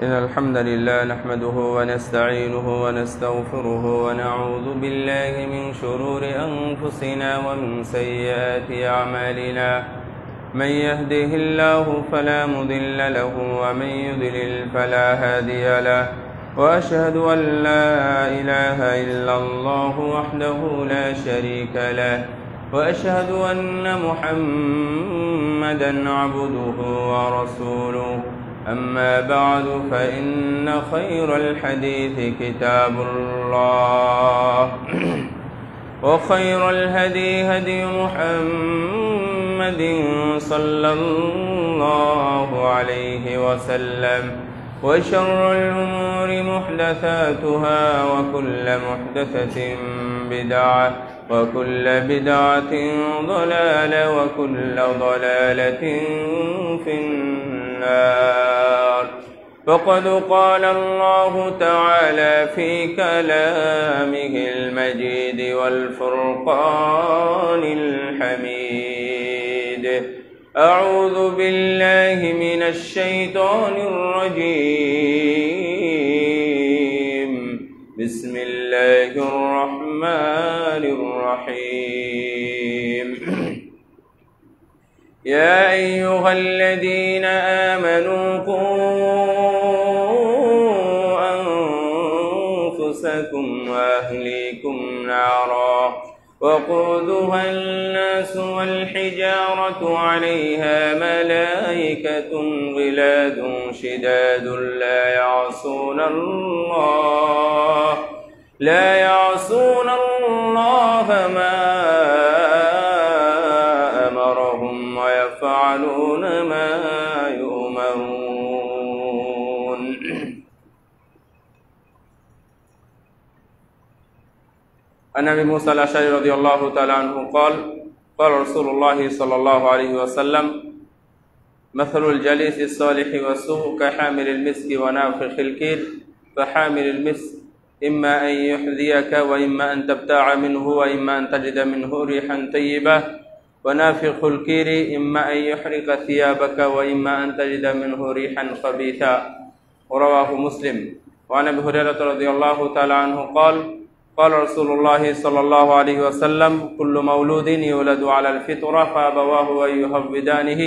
إن الحمد لله نحمده ونستعينه ونستغفره ونعوذ بالله من شرور أنفسنا ومن سيئات أعمالنا من يهده الله فلا مضل له ومن يضلل فلا هادي له وأشهد أن لا إله إلا الله وحده لا شريك له وأشهد أن محمدا عبده ورسوله أما بعد فإن خير الحديث كتاب الله وخير الهدي هدي محمد صلى الله عليه وسلم وشر الأمور محدثاتها وكل محدثة بدعة وكل بدعة ضلالة وكل ضلالة في النار. فقد قال الله تعالى في كلامه المجيد والفرقان الحميد: أعوذ بالله من الشيطان الرجيم. بسم الله الرحمن الرحيم. يا أيها الذين آمنوا قوا أنفسكم وأهليكم نارا وقودها الناس والحجارة عليها ملائكة غلاظ شداد لا يعصون الله ما أمرهم ويفعلون ما يؤمرون. عن أبي موسى الأشعري رضي الله تعالى عنه قال: قال رسول الله صلى الله عليه وسلم: مثل الجليس الصالح والسوء كحامل المسك ونافخ الكير، فحامل المسك إما أن يحذيك وإما أن تبتاع منه وإما أن تجد منه ريحا طيبة، ونافخ الكير إما أن يحرق ثيابك وإما أن تجد منه ريحا خبيثا. رواه مسلم. وعن أبي هريرة رضي الله تعالى عنه قال: قال رسول الله صلى الله عليه وسلم: كل مولود يولد على الفطرة فأبواه أن يهودانه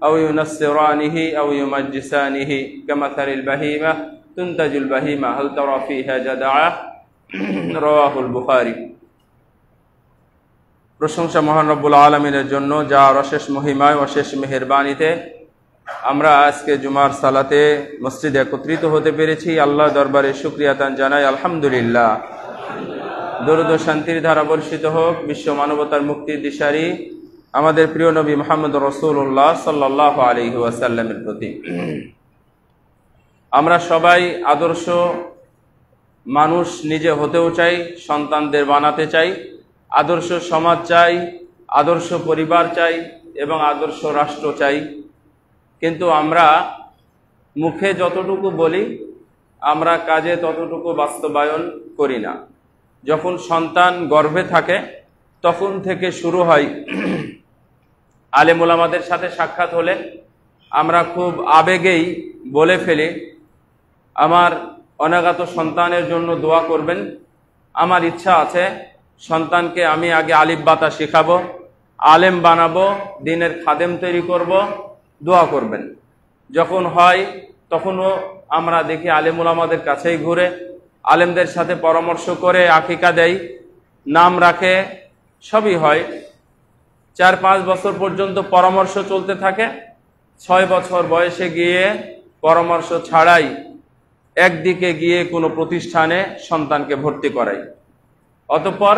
أو ينصرانه أو يمجسانه كمثل البهيمة تنتج البهيمة هل ترى فيها جدعة. رواه البخاري. প্রশংসা মহান রব্বুল আলামিনের জন্য, যার অশেষ মহিমায় অশেষ মেহেরবানিতে আমরা আজকে জুমার সালাতে মসজিদে একত্রিত হতে পেরেছি। আল্লাহ দরবারে শুকরিয়া তান জানাই, আলহামদুলিল্লাহ। দরুদ ও শান্তির ধারা বর্ষিত হোক বিশ্ব মানবতার মুক্তির দিশারি আমাদের প্রিয় নবী মুহাম্মদ রাসূলুল্লাহ সাল্লাল্লাহু আলাইহি ওয়াসাল্লামের প্রতি। আমরা সবাই আদর্শ মানুষ নিজে হতেও চাই, সন্তানদের বানাতে চাই, আদর্শ সমাজ চাই, আদর্শ পরিবার চাই এবং আদর্শ রাষ্ট্র চাই। কিন্তু আমরা মুখে যতটুকু বলি, আমরা কাজে ততটুকু বাস্তবায়ন করি না। যখন সন্তান গর্ভে থাকে তখন থেকে শুরু হয়, আলেম ওলামাদের সাথে সাক্ষাৎ হলে আমরা খুব আবেগেই বলে ফেলি, আমার অনাগত সন্তানের জন্য দোয়া করবেন। আমার ইচ্ছা আছে সন্তানকে আমি আগে আলিফ বাতা শেখাবো, আলেম বানাবো, দ্বীনের খাদেম তৈরি করব, দোয়া করবেন। যখন হয় তখনও আমরা দেখি আলেম ওলামাদের কাছেই ঘুরে, আলেমদের সাথে পরামর্শ করে আকিকা দেয়, নাম রাখে, সবই হয়। 4-5 বছর পর্যন্ত পরামর্শ চলতে থাকে। 6 বছর বয়সে গিয়ে পরামর্শ ছাড়াই একদিকে গিয়ে কোনো প্রতিষ্ঠানে সন্তানকে ভর্তি করাই। অতঃপর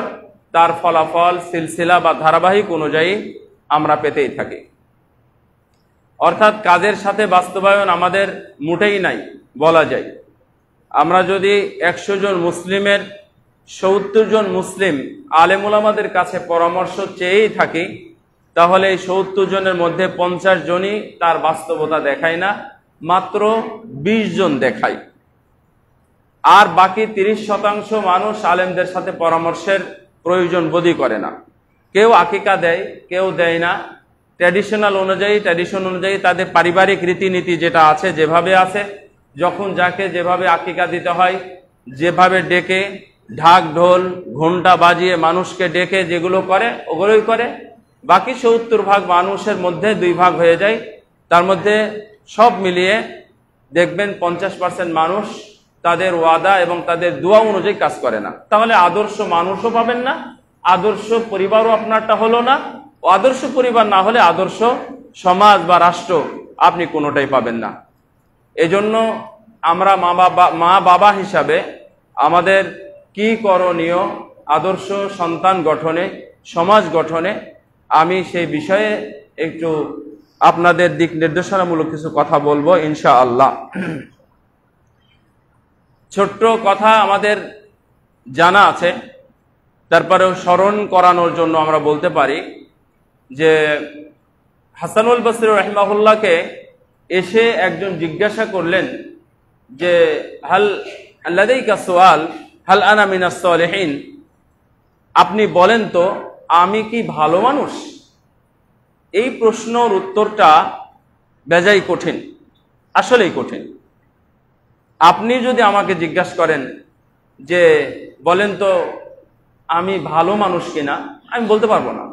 তার ফলাফল সিলসিলা বা ধারাবাহিক অনুযায়ী আমরা পেতেই থাকি। অর্থাৎ কাজের সাথে বাস্তবায়ন আমাদের মোটেই নাই বলা যায়। আমরা যদি 100 জন মুসলিমের 70 জন মুসলিম আলেম ওলামাদের কাছে পরামর্শ চেয়েই থাকি, তাহলে এই 70 জনের মধ্যে 50 জনই তার বাস্তবতা দেখায় না, মাত্র 20 জন দেখায়। আর বাকি 30% মানুষ আলেমদের সাথে পরামর্শের প্রয়োজন বোধই করে না। কেউ আকিকা দেয়, কেউ দেয় না, ট্র্যাডিশন অনুযায়ী তাদের পারিবারিক রীতিনীতি যেটা আছে, যেভাবে আছে, যখন যাকে যেভাবে আকিকা দিতে হয়, যেভাবে ডেকে ঢাক ঢোল ঘণ্টা বাজিয়ে মানুষকে ডেকে যেগুলো করে ওগুলোই করে। বাকি 70 ভাগ মানুষের মধ্যে 2 ভাগ হয়ে যায়। তার মধ্যে সব মিলিয়ে দেখবেন 50% মানুষ তাদের ওয়াদা এবং তাদের দোয়া অনুযায়ী কাজ করে না। তাহলে আদর্শ মানুষও পাবেন না, আদর্শ পরিবারও আপনারটা হলো না। আদর্শ পরিবার না হলে আদর্শ সমাজ বা রাষ্ট্র আপনি কোনোটাই পাবেন না। এজন্য আমরা মা বাবা হিসাবে আমাদের কি করণীয় আদর্শ সন্তান গঠনে, সমাজ গঠনে, আমি সেই বিষয়ে একটু আপনাদের দিক নির্দেশনামূলক কিছু কথা বলবো ইনশাআল্লাহ। ছোট্ট কথা আমাদের জানা আছে, তারপরেও স্মরণ করানোর জন্য আমরা বলতে পারি যে হাসানুল বসরি রাহিমাহুল্লাহকে এসে একজন জিজ্ঞাসা করলেন যে হাল লাদাইকা সুআল হাল আনা মিনাস সালিহিন, আপনি বলেন তো আমি কি ভালো মানুষ? এই প্রশ্নের উত্তরটা বেজায় কঠিন, আসলেই কঠিন। আপনি যদি আমাকে জিজ্ঞাসা করেন যে বলেন তো আমি ভালো মানুষ কিনা, আমি বলতে পারবো না।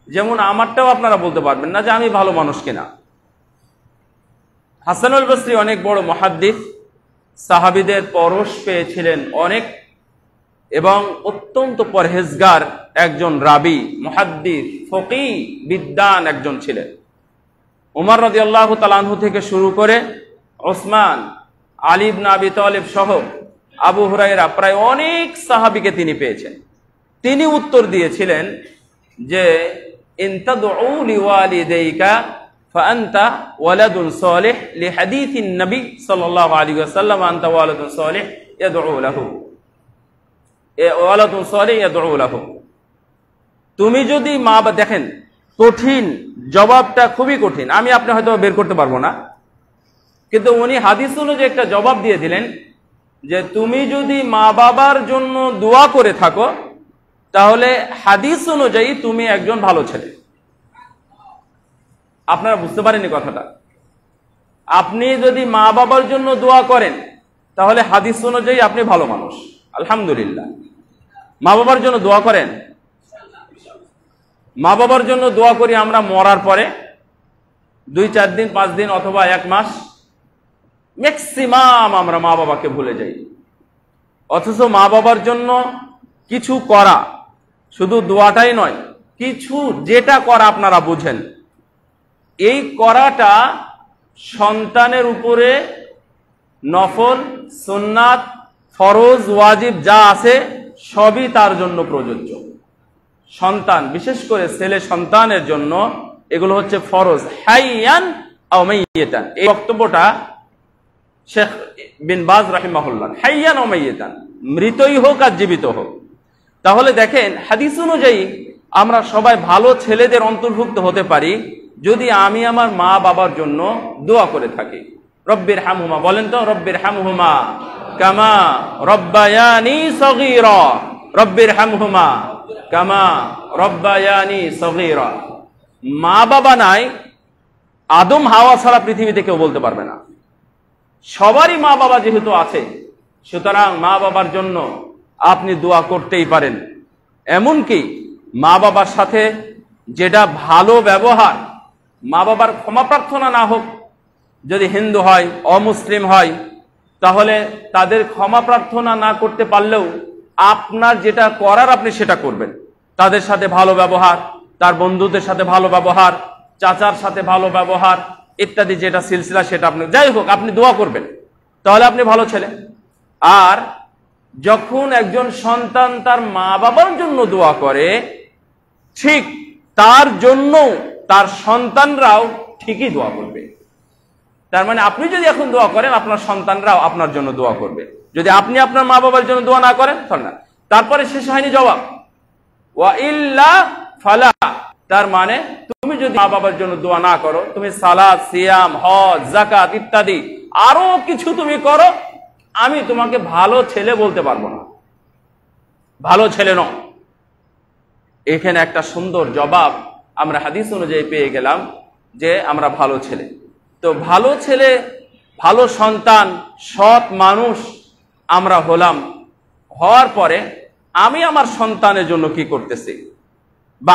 যেমন আমারটাও আপনারা বলতে পারবেন না যে আমি ভালো মানুষ কিনা। হাসানুল বসরি অনেক বড় মুহাদ্দিস, সাহাবীদের পরশ পেয়েছিলেন অনেক, এবং অত্যন্ত পরহেজগার একজন রাবি, মুহাদ্দিস, ফকিহ, বিদ্বান একজন ছিলেন। উমর রাদিয়াল্লাহু তাআলা আনহু থেকে শুরু করে ওসমান, আলী ইবনে আবি তালিব সহ আবু হুরায়রা প্রায় অনেক সাহাবীকে তিনি পেয়েছেন। তিনি উত্তর দিয়েছিলেন যে ইন তাদউ লিওয়ালিদাইকা ফাআনতা ওয়ালাদুন সালিহ লিহাদিসিন নবী সাল্লাল্লাহু আলাইহি ওয়াসাল্লাম আনতা ওয়ালাদুন সালিহ ইয়াদউ লাহু ওয়ালাদুন সালিহ ইয়াদউ লাহু। তুমি যদি মা বাবা, দেখেন কঠিন, জবাবটা খুবই কঠিন, আমি আপনি হয়তো বের করতে পারবো না, কিন্তু উনি হাদিস অনুযায়ী একটা জবাব দিয়ে দিলেন যে তুমি যদি মা বাবার জন্য দোয়া করে থাকো তাহলে হাদিস অনুযায়ী তুমি একজন ভালো ছেলে। আপনারা বুঝতে পারেননি কথাটা? আপনি যদি মা বাবার জন্য দোয়া করেন তাহলে হাদিস অনুযায়ী আপনি ভালো মানুষ। আলহামদুলিল্লাহ। মা বাবার জন্য দোয়া করেন? মা বাবার জন্য দোয়া করি আমরা মরার পরে 2-4 দিন, 5 দিন অথবা 1 মাস, ম্যাক্সিমাম আমরা মা বাবাকে ভুলে যাই। অথচ মা বাবার জন্য কিছু করা, শুধু দোয়াটাই নয়, কিছু যেটা করা আপনারা বুঝেন, এই করাটা সন্তানের উপরে নফল, সুন্নাত, ফরজ, ওয়াজিব যা আছে সবই তার জন্য প্রযোজ্য। সন্তান, বিশেষ করে ছেলে সন্তানের জন্য এগুলো হচ্ছে ফরজ, হাইয়ান আও মাইয়িতান। এই বক্তব্যটা শেখ বিন বাজ রাহিমাহুল্লাহ, হাইয়ান আও মাইয়িতান, মৃতই হোক আর জীবিত হোক। তাহলে দেখেন হাদিস অনুযায়ী আমরা সবাই ভালো ছেলেদের অন্তর্ভুক্ত হতে পারি যদি আমি আমার মা বাবার জন্য দোয়া করে থাকি। রব্বির হামহুমা, বলেন তো রব্বির হামহুমা কামা রব্বায়ানি সগীরা, রব্বির হামহুমা কামা রব্বায়ানি সগীরা। মা বাবা নাই, আদম হাওয়া ছাড়া পৃথিবীতে কেউ বলতে পারবে না। সবারই মা বাবা যেহেতু আছে, সুতরাং মা বাবার জন্য আপনি দোয়া করতেই পারেন। এমনকি মা বাবার সাথে যেটা ভালো ব্যবহার, মা বাবার ক্ষমা প্রার্থনা না হোক, যদি হিন্দু হয়, অমুসলিম হয়, তাহলে তাদের ক্ষমা প্রার্থনা না করতে পারলেও আপনার যেটা করার আপনি সেটা করবেন। তাদের সাথে ভালো ব্যবহার, তার বন্ধুদের সাথে ভালো ব্যবহার, চাচার সাথে ভালো ব্যবহার ইত্যাদি, যেটা সিলসিলা সেটা আপনি, যাই হোক আপনি দোয়া করবেন, তাহলে আপনি ভালো ছেলে। আর যখন একজন সন্তান তার মা বাবার জন্য দোয়া করে, ঠিক তার জন্য তার সন্তানরাও ঠিকই দোয়া করবে। তার মানে আপনি যদি এখন দোয়া করেন, আপনার সন্তানরাও আপনার জন্য দোয়া করবে। যদি আপনি আপনার মা বাবার জন্য দোয়া না করেন তাহলে না। তারপরে শেষ হয়নি জবাব, ওয়া ইল্লা ফালা, তার মানে তুমি যদি মা বাবার জন্য দোয়া না করো, তুমি সালাত, সিয়াম, হজ, যাকাত ইত্যাদি আরো কিছু তুমি করো, আমি তোমাকে ভালো ছেলে বলতে পারবো না, ভালো ছেলে নও। এখানে একটা সুন্দর জবাব আমরা হাদিস অনুযায়ী পেয়ে গেলাম যে আমরা ভালো ছেলে। তো ভালো ছেলে, ভালো সন্তান, সৎ মানুষ আমরা হলাম। হওয়ার পরে আমি আমার সন্তানের জন্য কি করতেছি, বা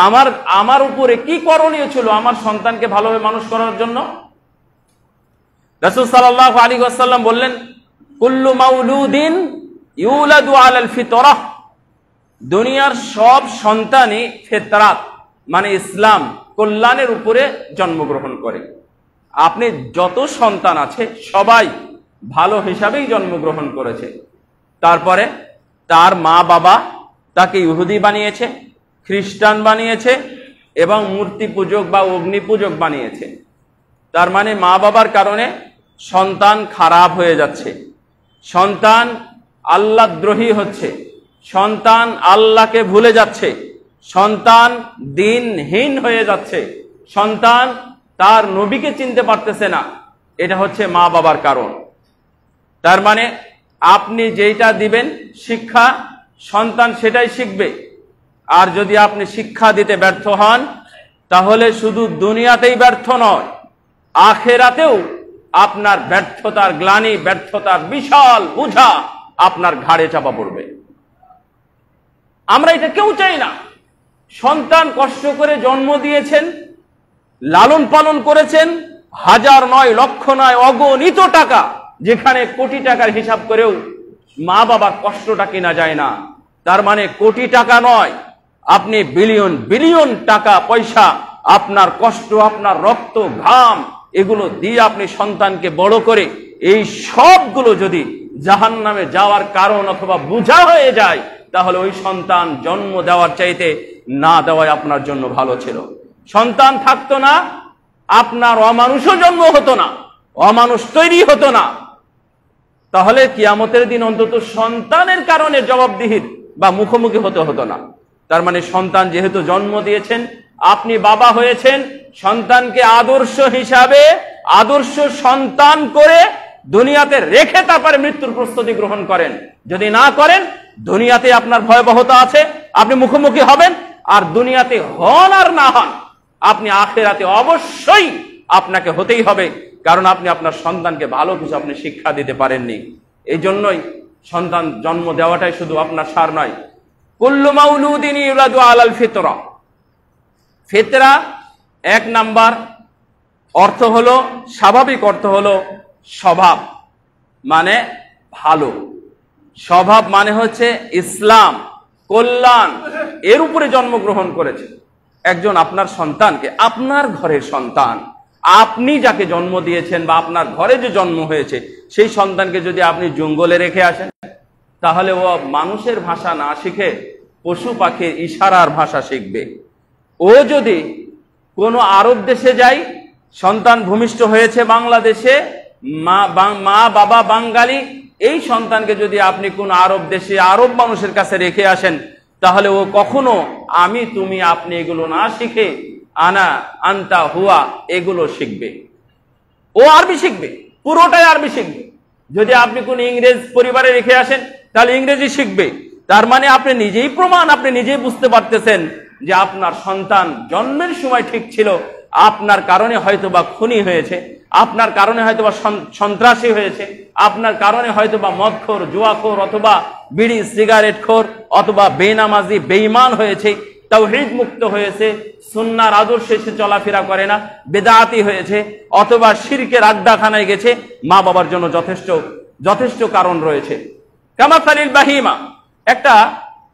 আমার উপরে কি করণীয় ছিল আমার সন্তানকে ভালোভাবে মানুষ করার জন্য। রাসূল সাল্লাল্লাহু আলাইহি ওয়াসাল্লাম বললেন, কুল্লু মাউলুদিন ইউলাদু আলাল ফিতরাহ, দুনিয়ার সব সন্তানই ফিতরাত মানে ইসলাম কল্যাণের উপরে জন্মগ্রহণ করে। আপনি যত সন্তান আছে সবাই ভালো হিসাবেই জন্মগ্রহণ করেছে। তারপরে তার মা বাবা তাকে ইহুদি বানিয়েছে, খ্রিস্টান বানিয়েছে এবং মূর্তি পূজক বা অগ্নি পূজক বানিয়েছে। তার মানে মা বাবার কারণে সন্তান খারাপ হয়ে যাচ্ছে, সন্তান আল্লাহদ্রোহী হচ্ছে, সন্তান আল্লাহকে ভুলে যাচ্ছে, সন্তান দিনহীন হয়ে যাচ্ছে, সন্তান তার নবীকে চিনতে পারতেছে না। এটা হচ্ছে মা বাবার কারণ। তার মানে আপনি যেটা দিবেন শিক্ষা, সন্তান সেটাই শিখবে। আর যদি আপনি শিক্ষা দিতে ব্যর্থ হন তাহলে শুধু দুনিয়াতেই ব্যর্থ নয়, আখেরাতেও আপনার ব্যর্থতার গ্লানি, ব্যর্থতার বিশাল বোঝা আপনার ঘাড়ে চাপা পড়বে। আমরা এটা কেউ চাই না। সন্তান কষ্ট করে জন্ম দিয়েছেন, লালন পালন করেছেন, হাজার নয়, লক্ষ নয়, অগণিত টাকা, যেখানে কোটি টাকার হিসাব করেও মা বাবার কষ্টটা কিনা যায় না। তার মানে কোটি টাকা নয়, আপনি বিলিয়ন বিলিয়ন টাকা পয়সা, আপনার কষ্ট, আপনার রক্ত, ঘাম, এগুলো দিয়ে আপনি সন্তানকে বড় করে এই সবগুলো যদি জাহান্নামে যাওয়ার কারণ অথবা বোঝা হয়ে যায়, তাহলে ওই সন্তান জন্ম দেওয়ার চাইতে না দেওয়াই আপনার জন্য ভালো ছিল। সন্তান থাকতো না, আপনার অমানুষও জন্ম হতো না, অমানুষ তৈরি হতো না। তাহলে কিয়ামতের দিন অন্তত সন্তানের কারণে জবাবদিহির বা মুখোমুখি হতো না। তার মানে সন্তান যেহেতু জন্ম দিয়েছেন, আপনি বাবা হয়েছেন, সন্তানকে আদর্শ হিসাবে আদর্শ সন্তান করে দুনিয়াতে রেখে তারপরে মৃত্যুর প্রস্তুতি গ্রহণ করেন। যদি না করেন, দুনিয়াতে আপনার ভয়াবহতা আছে, আপনি মুখোমুখি হবেন। আর দুনিয়াতে হন আর না হন, আপনি আখিরাতে অবশ্যই আপনাকে হতেই হবে, কারণ আপনি আপনার সন্তানকে ভালো কিছু আপনি শিক্ষা দিতে পারেননি। এই জন্যই সন্তান জন্ম দেওয়াটাই শুধু আপনার সার নয়। কুল্লু মাউলুদিন ইউলাদু আলাল ফিতরা। ফিতরা এক নাম্বার অর্থ হলো, স্বাভাবিক অর্থ হলো স্বভাব, মানে ভালো। স্বভাব মানে হচ্ছে ইসলাম, কল্যাণ, এর উপরে জন্মগ্রহণ করেছে একজন আপনার সন্তানকে। আপনার ঘরের সন্তান, আপনি যাকে জন্ম দিয়েছেন বা আপনার ঘরে যে জন্ম হয়েছে, সেই সন্তানকে যদি আপনি জঙ্গলে রেখে আসেন, তাহলে ও মানুষের ভাষা না শিখে পশু পাখির ইশারার ভাষা শিখবে। ও যদি কোনো আরব দেশে যায়, সন্তান ভূমিষ্ঠ হয়েছে বাংলাদেশে, মা বাবা বাঙালি, এই সন্তানকে যদি আপনি কোন আরব দেশে আরব মানুষের কাছে রেখে আসেন, তাহলে ও কখনো আমি, তুমি, আপনি এগুলো না শিখে আনা, আন্তা, হুয়া এগুলো শিখবে। ও আরবি শিখবে, পুরোটাই আরবি শিখবে। যদি আপনি কোন ইংরেজ পরিবারে রেখে আসেন, তাহলে ইংরেজি শিখবে। তার মানে আপনি নিজেই প্রমাণ, আপনি নিজেই বুঝতে পারতেছেন যে আপনার সন্তান জন্মের সময় ঠিক ছিল, আপনার কারণে হয়তোবা খুনি হয়েছে, আপনার কারণে হয়তোবা সন্ত্রাসী হয়েছে, আপনার কারণে হয়তোবা মদখোর, জুয়াখোর, অথবা বিড়ি সিগারেট খোর, অথবা বেনামাজি বেঈমান হয়েছে, তাওহীদ মুক্ত হয়েছে, সুন্নাহর আদর্শে সে চলাফেরা করে না, বেদাতি হয়েছে, অথবা শিরকের আড্ডাখানায় গেছে। মা বাবার জন্য যথেষ্ট কারণ রয়েছে। কামাসালিল বাহিমা, একটা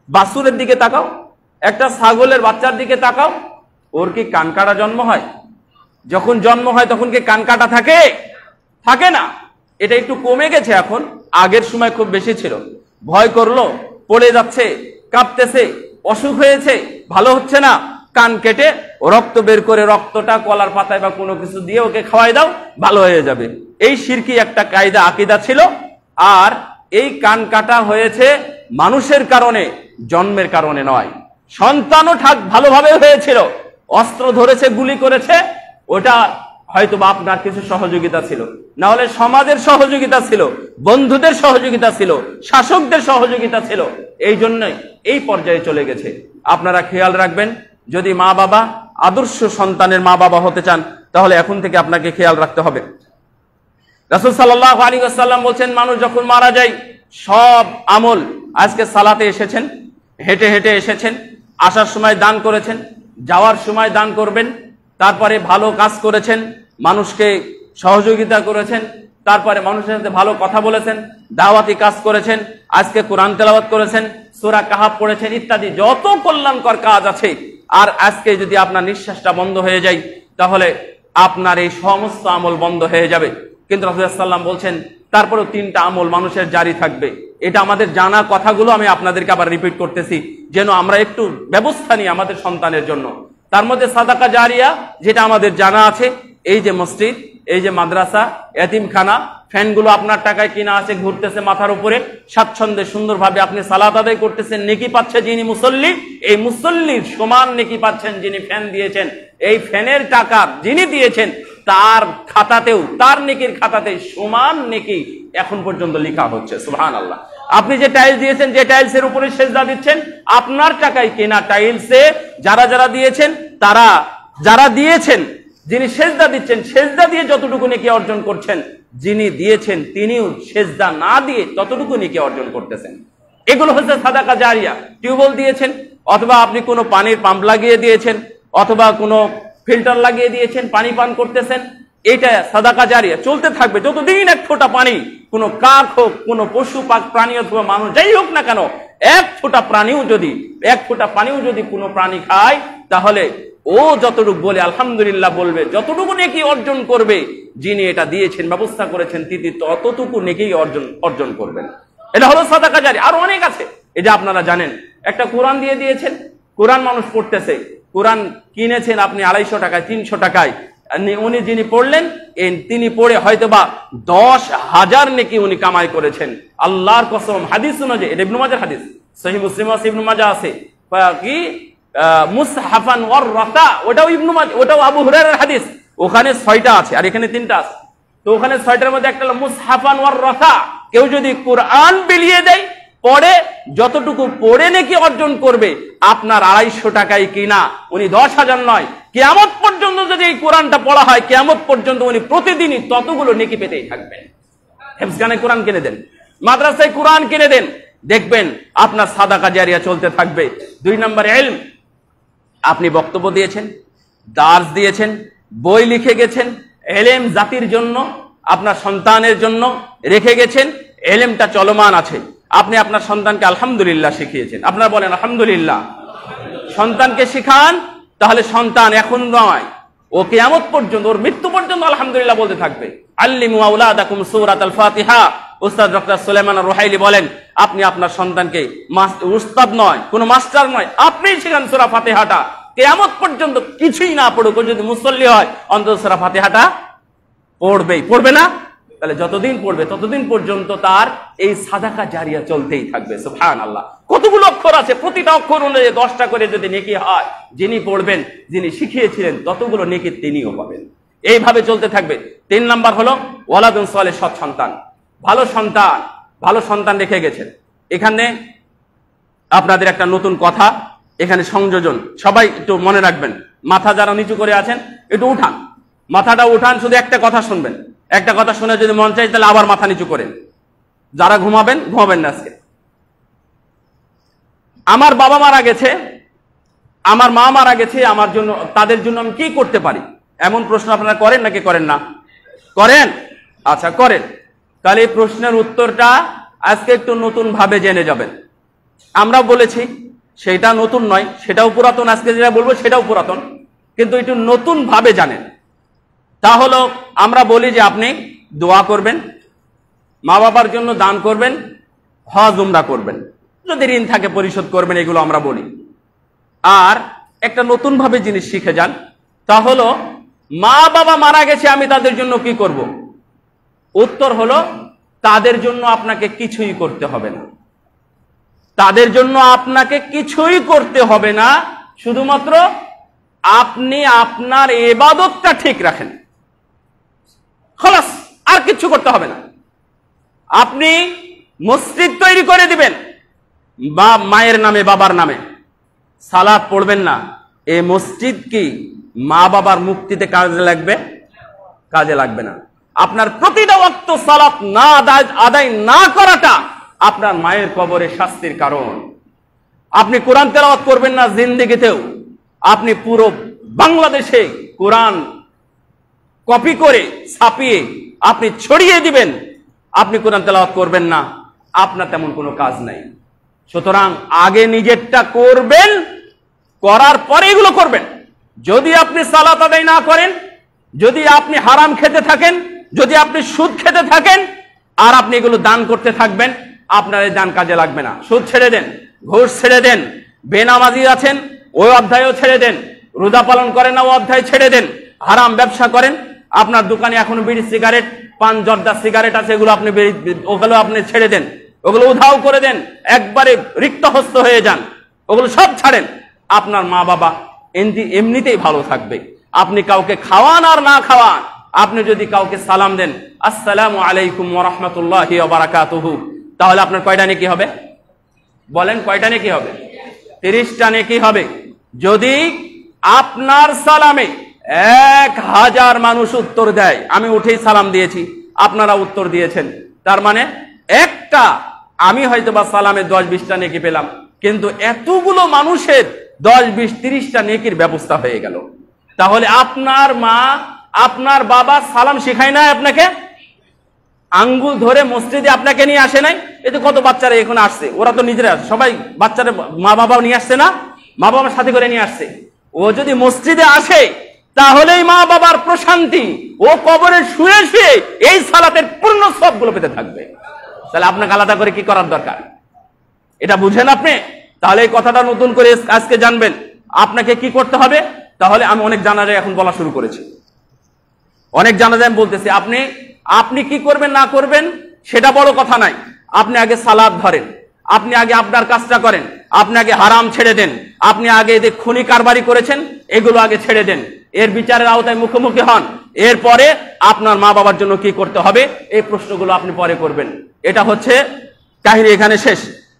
বাছুরের দিকে তাকাও, একটা ছাগলের বাচ্চার দিকে তাকাও, ওর কি কানকাটা জন্ম হয়? যখন জন্ম হয় তখন কি কানকাটা থাকে না। এটা একটু কমে গেছে এখন, আগের সময় খুব বেশি ছিল। ভয় করলো, পড়ে যাচ্ছে, কাঁপতেছে, অসুখ হয়েছে, ভালো হচ্ছে না, কান কেটে রক্ত বের করে রক্তটা কলার পাতায় বা কোনো কিছু দিয়ে ওকে খাওয়াই দাও, ভালো হয়ে যাবে। এই শিরকি একটা কায়দা আকীদা ছিল। আর এই কান কাটা হয়েছে মানুষের কারণে, জন্মের কারণে নয়। সন্তানও ভালোভাবে হয়েছিল, অস্ত্র ধরেছে, গুলি করেছে, ওটা হয়তো বা আপনার কিছু সহযোগিতা ছিল, না হলে সমাজের সহযোগিতা ছিল, বন্ধুদের সহযোগিতা ছিল, শাসকদের সহযোগিতা ছিল। এই জন্যই এই পর্যায়ে চলে গেছে। আপনারা খেয়াল রাখবেন, যদি মা বাবা আদর্শ সন্তানের মা বাবা হতে চান, তাহলে এখন থেকে আপনাকে খেয়াল রাখতে হবে। রাসূল সাল্লাল্লাহু আলাইহি ওয়াসাল্লাম বলছেন, মানুষ যখন মারা যায় সব আমল, আজকে সালাতে এসেছেন, হেঁটে হেঁটে এসেছেন, আসার সময় দান করেছেন, যাওয়ার সময় দান করবেন, তারপরে ভালো কাজ করেছেন, মানুষকে সহযোগিতা করেছেন, তারপরে মানুষের সাথে ভালো কথা বলেছেন, দাওয়াতি কাজ করেছেন, আজকে কোরআন তেলাওয়াত করেছেন, সূরা কাহাফ পড়েছেন, ইত্যাদি যত কল্যাণকর কাজ আছে। আর আজকে যদি আপনার নিঃশ্বাসটা বন্ধ হয়ে যায়, তাহলে আপনার এই সমস্ত আমল বন্ধ হয়ে যাবে। কিন্তু রাসূল সাল্লাল্লাহু আলাইহি ওয়াসাল্লাম বলছেন তারপরেও 3টা আমল মানুষের জারি থাকবে। এটা আমাদের জানা কথাগুলো আমি আপনাদেরকে আবার রিপিট করতেছি, যেন আমরা একটু ব্যবস্থা নিই আমাদের সন্তানের জন্য। তার মধ্যে সাদাকা জারিয়া, যেটা আমাদের জানা আছে, এই যে মসজিদ, এই যে মাদ্রাসা, এতিমখানা, ফ্যানগুলো আপনার টাকায় কিনা আছে, ঘুরতেছে মাথার উপরে, স্বাচ্ছন্দ্যে সুন্দরভাবে আপনি সালাত আদায় করতেছেন, নেকি পাচ্ছে যিনি মুসল্লি, এই মুসল্লির সমান নেকি পাচ্ছেন যিনি ফ্যান দিয়েছেন। এই ফ্যানের টাকা যিনি দিয়েছেন তার খাতাতেও, তার নেকির খাতাতে সমান নেকি এখন পর্যন্ত লেখা হচ্ছে। সুবহানাল্লাহ। আপনি যে টাইলস দিয়েছেন, যে টাইলসের উপরে সেজদা দিচ্ছেন, আপনার টাকায় কেনা টাইলসে যারা যারা দিয়েছেন, তারা যারা দিয়েছেন, যিনি সেজদা দিচ্ছেন, সেজদা দিয়ে যতটুকু নেকি অর্জন করছেন, যিনি দিয়েছেন তিনিও সেজদা না দিয়ে ততটুকু নেকি অর্জন করতেছেন। এগুলো হচ্ছে সাদাকা জারিয়া। টিউবওয়েল দিয়েছেন, অথবা আপনি কোনো পানির পাম্প লাগিয়ে দিয়েছেন, অথবা কোনো ফিল্টার লাগিয়ে দিয়েছেন, পানি পান করতেছেন, এটা সাদাকা জারিয়া চলতে থাকবে যতদিন এক ফোঁটা পানি, কোনো কাক হোক, কোনো পশু প্রাণী অথবা মানুষ যাই হোক না কেন, এক ফোঁটা পানিও যদি কোনো প্রাণী খায়, তাহলে ও যতটুকু বলে আলহামদুলিল্লাহ বলবে, যতটুকু নেকি অর্জন করবে, যিনি এটা দিয়েছেন, ব্যবস্থা করেছেন, তিনি ততটুকু নেকি অর্জন করবেন। এটা হলো সাদাকা জারিয়া। আর অনেক আছে, এটা আপনারা জানেন। একটা কোরআন দিয়ে দিয়েছেন, কোরআন মানুষ পড়তেছে, কোরআন কিনেছেন আপনি 250 টাকায়, 300 টাকায়, উনি যিনি পড়লেন, তিনি পড়ে হয়তোবা 10,000 নেকি উনি কামাই করেছেন। আল্লাহর কসম, হাদিস অনুযায়ী, এটা ইবনে মাজাহর হাদিস, সহিহ মুসলিম আছে, ইবনে মাজাহ আছে, কি মুসহাফান ওয়ার রাতা, ওটাও ইবনে মাজাহ, ওটাও আবু হুরায়রার হাদিস। ওখানে 6টা আছে আর এখানে 3টা আছে। তো ওখানে 6টার মধ্যে একটা হলো মুসহাফান ওয়ার রাতা, কেউ যদি কোরআন বিলিয়ে দেয়, পড়ে, যতটুকু পড়ে নেকি অর্জন করবে, আপনার 250 টাকায় কিনা, উনি 10,000 নয়, কিয়ামত পর্যন্ত যদি এই কোরআনটা পড়া হয়, কিয়ামত পর্যন্ত উনি প্রতিদিনই ততগুলো নেকি পেতেই থাকবেন। হেফজখানায় কোরআন কিনে দেন, মাদ্রাসায় কোরআন কিনে দেন, দেখবেন আপনার সাদাকা জারিয়া চলতে থাকবে। 2 নম্বর ইলম, আপনি বক্তব্য দিয়েছেন, দার্স দিয়েছেন, বই লিখে গেছেন, ইলম জাতির জন্য, আপনার সন্তানের জন্য রেখে গেছেন, ইলমটা চলমান আছে। আপনি আপনার সন্তানকে আলহামদুলিল্লাহ শিখিয়েছেন, আপনারা বলেন আলহামদুলিল্লাহ। সন্তানকে শিখান, তাহলে সন্তান এখন নয়, ও কিয়ামত পর্যন্ত, ওর মৃত্যু পর্যন্ত আলহামদুলিল্লাহ বলতে থাকবে। আল্লিমু আওলাদাকুম সূরাতাল ফাতিহা। উস্তাদ ডক্টর সুলাইমান রুহাইলি বলেন, আপনি আপনার সন্তানকে উস্তাদ নয়, কোনো মাস্টার নয়, আপনিই শিখান সূরা ফাতিহাটা। কিয়ামত পর্যন্ত কিছুই না পড়ুক, যদি মুসল্লি হয় অন্তত সূরা ফাতিহাটা পড়বেই, পড়বে না? তাহলে যতদিন পড়বে ততদিন পর্যন্ত তার এই সাদাকা জারিয়া চলতেই থাকবে। সুবহানাল্লাহ। কতগুলো অক্ষর আছে, প্রতিটা অক্ষর অনুযায়ী 10টা করে যদি নেকি হয়, যিনি পড়বেন, যিনি শিখিয়েছিলেন, ততগুলো নেকি তিনিও পাবেন। এইভাবে চলতে থাকবে। 3 নাম্বার হলো ওয়ালাদুন সালেহ, সৎ সন্তান, ভালো সন্তান রেখে গেছেন। এখানে আপনাদের একটা নতুন কথা, এখানে সংযোজন, সবাই একটু মনে রাখবেন। মাথা যারা নিচু করে আছেন একটু উঠান, মাথাটা উঠান, শুধু একটা কথা শুনবেন। একটা কথা শুনে যদি মন চাই তাহলে আবার মাথা নিচু করেন। যারা ঘুমাবেন না আজকে। আমার বাবা মারা গেছে, আমার মা মারা গেছে, আমার জন্য, তাদের জন্য আমি কি করতে পারি, এমন প্রশ্ন আপনারা করেন নাকি করেন না? করেন? আচ্ছা, করেন। তাহলে এই প্রশ্নের উত্তরটা আজকে একটু নতুন ভাবে জেনে যাবেন। আমরা বলেছি সেটা নতুন নয়, সেটাও পুরাতন, আজকে যেটা বলবো সেটাও পুরাতন, কিন্তু একটু নতুন ভাবে জানেন। তা হলো, আমরা বলি যে আপনি দোয়া করবেন, মা বাবার জন্য দান করবেন, হজ উমরা করবেন, যদি ঋণ থাকে পরিশোধ করবেন, এগুলো আমরা বলি। আর একটা নতুন ভাবে জিনিস শিখে যান, তা হলো মা বাবা মারা গেছে, আমি তাদের জন্য কি করব? উত্তর হলো, তাদের জন্য আপনাকে কিছুই করতে হবে না। তাদের জন্য আপনাকে কিছুই করতে হবে না, শুধুমাত্র আপনি আপনার ইবাদতটা ঠিক রাখেন, খালাস, আর কিছু করতে হবে না। আপনি মসজিদ তৈরি করে দিবেন, বা মায়ের নামে, বাবার নামে, সালাত পড়বেন না, এই মসজিদ কি মা বাবার মুক্তিতে কাজে লাগবে? কাজে লাগবে না। আপনার প্রতিটা ওয়াক্ত সালাত না আদায় না করাটা আপনার মায়ের কবরে শাস্তির কারণ। আপনি কোরআন তেলাওয়াত করবেন না জিন্দেগিতেও, আপনি পুরো বাংলাদেশে কোরআন কপি করে ছাপিয়ে আপনি ছড়িয়ে দিবেন, আপনি কোরআন তেলাওয়াত করবেন না, আপনার তেমন কোনো কাজ নাই। সুতরাং আগে নিজেরটা করবেন, করার পরে এগুলো করবেন। যদি আপনি সালাত আদায় না করেন, যদি আপনি হারাম খেতে থাকেন, যদি আপনি সুদ খেতে থাকেন, আর আপনি এগুলো দান করতে থাকবেন, আপনার এই দান কাজে লাগবে না। সুদ ছেড়ে দেন, ঘুষ ছেড়ে দেন, বেনামাজি আছেন ওই অধ্যায়ও ছেড়ে দেন, রোজা পালন করেন না ও অধ্যায় ছেড়ে দেন, হারাম ব্যবসা করেন, আপনার দোকানে এখনো বিড়ি সিগারেট পান জর্দা সিগারেট আছে, এগুলো আপনি ওগুলো আপনি ছেড়ে দেন, ওগুলো উধাও করে দেন, একবারে রিক্ত হস্ত হয়ে যান, ওগুলো সব ছাড়েন। আপনার মা বাবা এমনিতেই ভালো থাকবে। আপনি কাউকে খাওয়ান আর না খাওয়ান, আপনি যদি কাউকে সালাম দেন আসসালামু আলাইকুম ওয়া রাহমাতুল্লাহি ওয়া বারাকাতুহু, তাহলে আপনার কয়টা নেকি হবে? বলেন কয়টা নেকি হবে? 30টা নেকি হবে। যদি আপনার সালামে 1000 মানুষ উত্তর দেয়, আমি উঠেই সালাম দিয়েছি, আপনারা উত্তর দিয়েছেন, তার মানে একটা আমি হয়তো বা সালামে 10-20টা নেকি পেলাম, কিন্তু এতগুলো মানুষের 10-20-30টা নেকির ব্যবস্থা হয়ে গেল। তাহলে আপনার মা আপনার বাবা সালাম শেখায় না আপনাকে? আঙ্গুল ধরে মসজিদে আপনাকে নিয়ে আসে নাই? এই তো কত বাচ্চারা এখন আসছে, ওরা তো নিজেরা সবাই বাচ্চারা মা বাবা নিয়ে আসছে না, মা বাবার সাথে করে নিয়ে আসছে। ও যদি মসজিদে আসে তাহলেই মা বাবার প্রশান্তি, ও কবরে শুয়ে শুয়ে এই সালাতের পূর্ণ সবগুলো পেতে থাকবে। তাহলে আপনাকে আলাদা করে কি করার দরকার? এটা বুঝেন আপনি? তাহলে এই কথাটা নতুন করে আজকে জানবেন আপনাকে কি করতে হবে। তাহলে আমি অনেক জানারে এখন বলা শুরু করেছি, অনেক জানারে আমি বলতেছি, আপনি কি করবেন না করবেন সেটা বড় কথা নাই। আপনি আগে সালাত ধরেন, আপনি আগে আপনার কাজটা করেন, আপনি আগে হারাম ছেড়ে দেন, আপনি আগে যে খুনি কারবারি করেছেন এগুলো আগে ছেড়ে দেন, এর বিচারের আওতায় মুখোমুখি হন। এরপরে আপনার মা বাবার জন্য কি করতে হবে এই প্রশ্নগুলো আপনি পরে করবেন। এটা হচ্ছে কাহিনী, এখানে শেষ।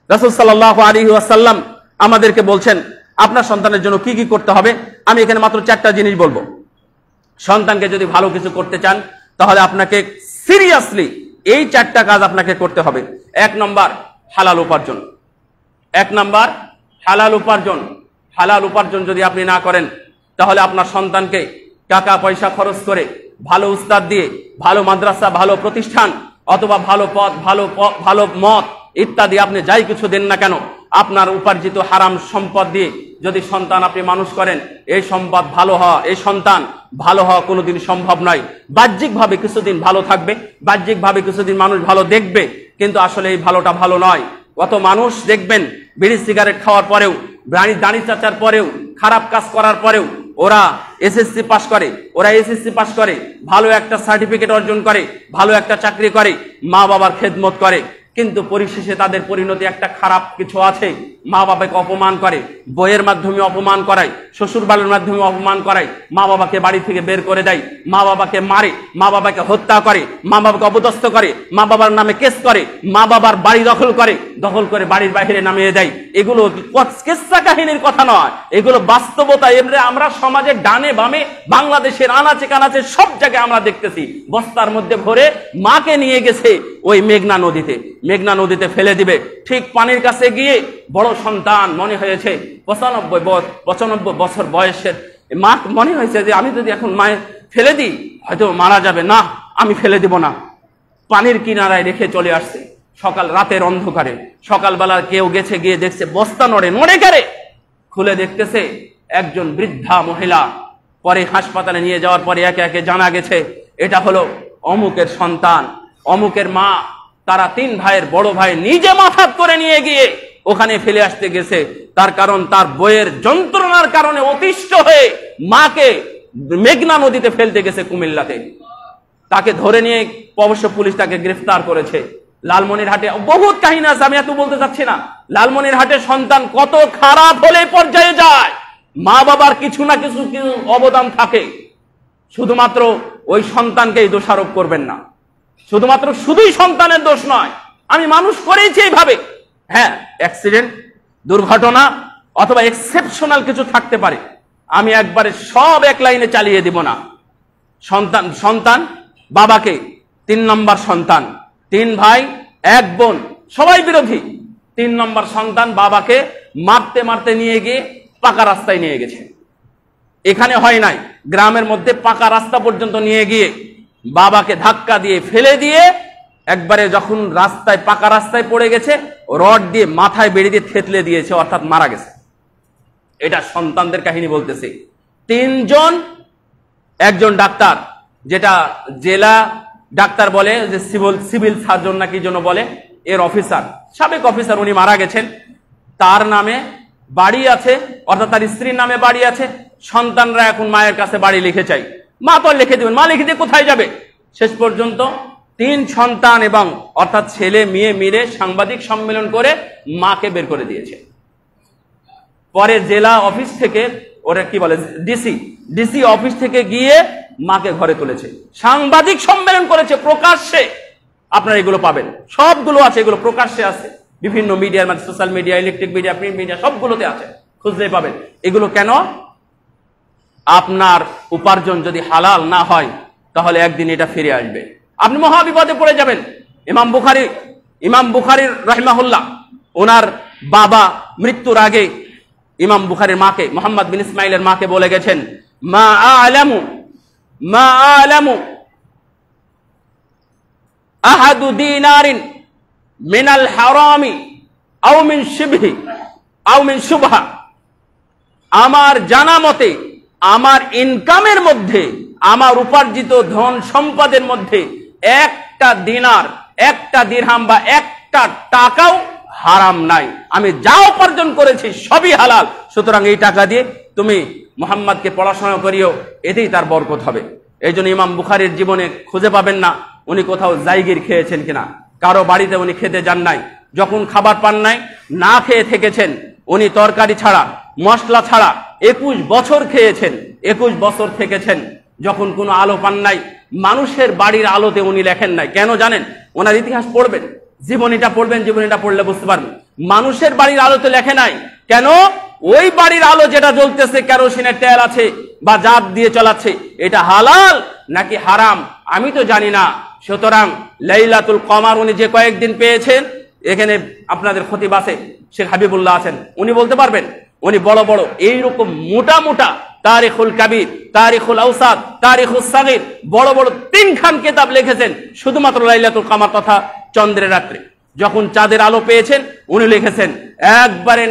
রাসূল সাল্লাল্লাহু আলাইহি ওয়াসাল্লাম আমাদেরকে বলছেন আপনার সন্তানের জন্য কি কি করতে হবে। আমি এখানে মাত্র 4টা জিনিস বলবো। সন্তানকে যদি ভালো কিছু করতে চান তাহলে আপনাকে সিরিয়াসলি এই 4টা কাজ আপনাকে করতে হবে। 1 নম্বর হালাল উপার্জন। 1 নম্বর হালাল উপার্জন। হালাল উপার্জন যদি আপনি না করেন তাহলে আপনার সন্তানকে টাকা পয়সা খরচ করে ভালো উস্তাদ দিয়ে, ভালো মাদ্রাসা, ভালো প্রতিষ্ঠান, অথবা ভালো পথ, ভালো মত ইত্যাদি আপনি যাই কিছু দেন না কেন, আপনার উপার্জিত হারাম সম্পদ দিয়ে যদি সন্তান আপনি মানুষ করেন, এই সম্পদ ভালো হওয়া, এই সন্তান ভালো হওয়া কোনোদিন সম্ভব নয়। বাহ্যিকভাবে কিছুদিন ভালো থাকবে, বাহ্যিকভাবে কিছুদিন মানুষ ভালো দেখবে, কিন্তু আসলে এই ভালোটা ভালো নয়। কত মানুষ দেখবেন বিড়ি সিগারেট খাওয়ার পরেও, দাড়ি চাচার পরেও, খারাপ কাজ করার পরেও ওরা এসএসসি পাস করে, ভালো একটা সার্টিফিকেট অর্জন করে, ভালো একটা চাকরি করে, মা বাবার খেদমত করে, কিন্তু পরিশেষে তাদের পরিণতি একটা খারাপ কিছু আছে। মা বাবাকে অপমান করে, বইয়ের মাধ্যমে অপমান করায়, শ্বশুর বাড়ির মাধ্যমে অপমান করায়, মা বাবাকে বাড়ি থেকে বের করে দেয়, মা বাবাকে মারে, মা বাবাকে হত্যা করে, মা বাবাকে অপদস্থ করে, মা বাবার নামে কেস করে, মা বাবার বাড়ি দখল করে বাড়ির বাইরে নামিয়ে দেয়। এগুলো কেসা কাহিনীর কথা নয়, এগুলো বাস্তবতা। এমনি আমরা সমাজে ডানে বামে, বাংলাদেশের আনাচে কানাচে সব জায়গায় আমরা দেখতেছি, বস্তার মধ্যে ভরে মাকে নিয়ে গেছে ওই মেঘনা নদীতে ফেলে দিবে। ঠিক পানির কাছে গিয়ে বড় সন্তান মনে হয়েছে 95 বছর বয়সের মা মনে হয়েছে যে আমি যদি এখন মায়ে ফেলে দিই হয়তো মারা যাবে, না আমি ফেলে দিব না। পানির কিনারায় রেখে চলে আসছে। রাতের অন্ধকারে সকালবেলা কেউ গেছে, গিয়ে দেখছে বস্তা নড়ে করে, খুলে দেখতেছে একজন বৃদ্ধা মহিলা। পরে হাসপাতালে নিয়ে যাওয়ার পরে একে একে জানা গেছে এটা হলো অমুকের সন্তান, অমুকের মা। তারা 3 ভাইয়ের বড় ভাই নিজে মাথা করে নিয়ে গিয়ে ওখানে ফেলে আসতে গেছে, তার কারণ তার বইয়ের যন্ত্রণার কারণে অতিষ্ঠ হয়ে মাকে মেঘনা নদীতে ফেলতে গেছে কুমিল্লাতে। তাকে ধরে নিয়ে অবশ্য পুলিশ তাকে গ্রেফতার করেছে। লালমনিরহাটে বহুত কাহিনী আছে, আমি এত বলতে চাচ্ছি না। লালমনিরহাটের সন্তান কত খারাপ হলে পর্যায়ে যায়, মা বাবার কিছু না কিছু অবদান থাকে। শুধুমাত্র ওই সন্তানকেই দোষারোপ করবেন না, শুধুই সন্তানের দোষ নয়। আমি মানুষ করেছি এইভাবে, হ্যাঁ অ্যাক্সিডেন্ট, দুর্ঘটনা অথবা এক্সেপশনাল কিছু থাকতে পারে, আমি একবারে সব এক লাইনে চালিয়ে দিব না। সন্তান বাবাকে, 3 নম্বর সন্তান, 3 ভাই 1 বোন, সবাই বিরোধী। 3 নম্বর সন্তান বাবাকে মারতে মারতে নিয়ে গিয়ে পাকা রাস্তায় নিয়ে গেছে। এখানে হয় নাই, গ্রামের মধ্যে পাকা রাস্তা পর্যন্ত নিয়ে গিয়ে বাবাকে ধাক্কা দিয়ে ফেলে দিয়ে একবারে যখন রাস্তায় পাকা রাস্তায় পড়ে গেছে, রড দিয়ে মাথায় বেড়ি দিয়ে থেতলে দিয়েছে, অর্থাৎ মারা গেছে। এটা সন্তানদের কাহিনী বলতেছে। 3 জন, একজন ডাক্তার, যেটা জেলা ডাক্তার বলে, যে সিভিল সার্জন নাকি জন্য বলে, এর অফিসার, সাবেক অফিসার, উনি মারা গেছেন। তার নামে বাড়ি আছে, অর্থাৎ তার স্ত্রীর নামে বাড়ি আছে। সন্তানরা এখন মায়ের কাছে বাড়ি লিখে চাই। মা তো লিখে দেবেন, মা লিখে দিয়ে কোথায় যাবে? শেষ পর্যন্ত 3 সন্তান এবং অর্থাৎ ছেলে মেয়ে মিলে সাংবাদিক সম্মেলন করে মাকে বের করে দিয়েছে। পরে জেলা অফিস থেকে, ওরা কি বলে, ডিসি অফিস থেকে গিয়ে মাকে ঘরে তুলেছে, সাংবাদিক সম্মেলন করেছে প্রকাশ্যে। আপনারা এগুলো পাবেন, সবগুলো আছে, এগুলো প্রকাশ্যে আছে বিভিন্ন মিডিয়ার মধ্যে, social media, electric media, print media, সবগুলোতে আছে, খুঁজলে পাবেন। এগুলো কেন? আপনার উপার্জন যদি হালাল না হয় তাহলে একদিন এটা ফিরে আসবে, আপনি মহা বিপদে পড়ে যাবেন। ইমাম বুখারী রাহিমাহুল্লাহ, ওনার বাবা মৃত্যুর আগে ইমাম বুখারীর মাকে, মুহাম্মদ বিন ইসমাইলের মাকে বলে গেছেন, মা আলামু আহাদু দিনারিন মিনাল হারামি আও মিন শিবহি আও মিন শুবহা। আমার জানা মতে আমার ইনকামের মধ্যে, আমার উপার্জিত ধন সম্পদের মধ্যে একটা দিনার, একটা দিরহাম বা একটা টাকাও হারাম নাই। আমি যা উপার্জন করেছি সবই হালাল। সুতরাং এই টাকা দিয়ে তুমি মুহাম্মদকে পড়াশোনা করিও, এতেই তার বরকত হবে। এই জন্য ইমাম বুখারীর জীবনে খুঁজে পাবেন না উনি কোথাও জায়গির খেয়েছেন কিনা, কারো বাড়িতে উনি খেতে যান নাই। যখন খাবার পান নাই, না খেয়ে থেকেছেন, উনি তরকারি ছাড়া, মশলা ছাড়া 21 বছর খেয়েছেন, 21 বছর থেকেছেন। যখন কোনো আলো পান নাই, মানুষের বাড়ির আলোতে উনি লেখেন নাই। কেন জানেন? ওনার ইতিহাস পড়বেন, জীবনীটা পড়বেন, জীবনীটা পড়লে বুঝতে পারবেন। মানুষের বাড়ির আলোতে লেখে নাই। কেন? ওই বাড়ির আলো যেটা জ্বলতেছে, কেরোসিনের তেল আছে বা জাত দিয়ে চালাচ্ছে, এটা হালাল নাকি হারাম আমি তো জানি না। সুতরাং লাইলাতুল কমার উনি যে কয়েকদিন পেয়েছেন, এখানে আপনাদের খতিব আছে, শেখ হাবিবুল্লাহ আছেন, উনি বলতে পারবেন। উনি বড় বড় এইরকম মোটা মোটা তারিখুল কাবির, তারিখুল আওসাত, তারিখুস সাগীর, বড় বড় 3 খান কিতাব লিখেছেন শুধুমাত্র লাইলাতুল কমার তথা চন্দ্রের রাত্রে। যখন চাঁদের আলো পেয়েছেন, উনি লিখেছেন একবারে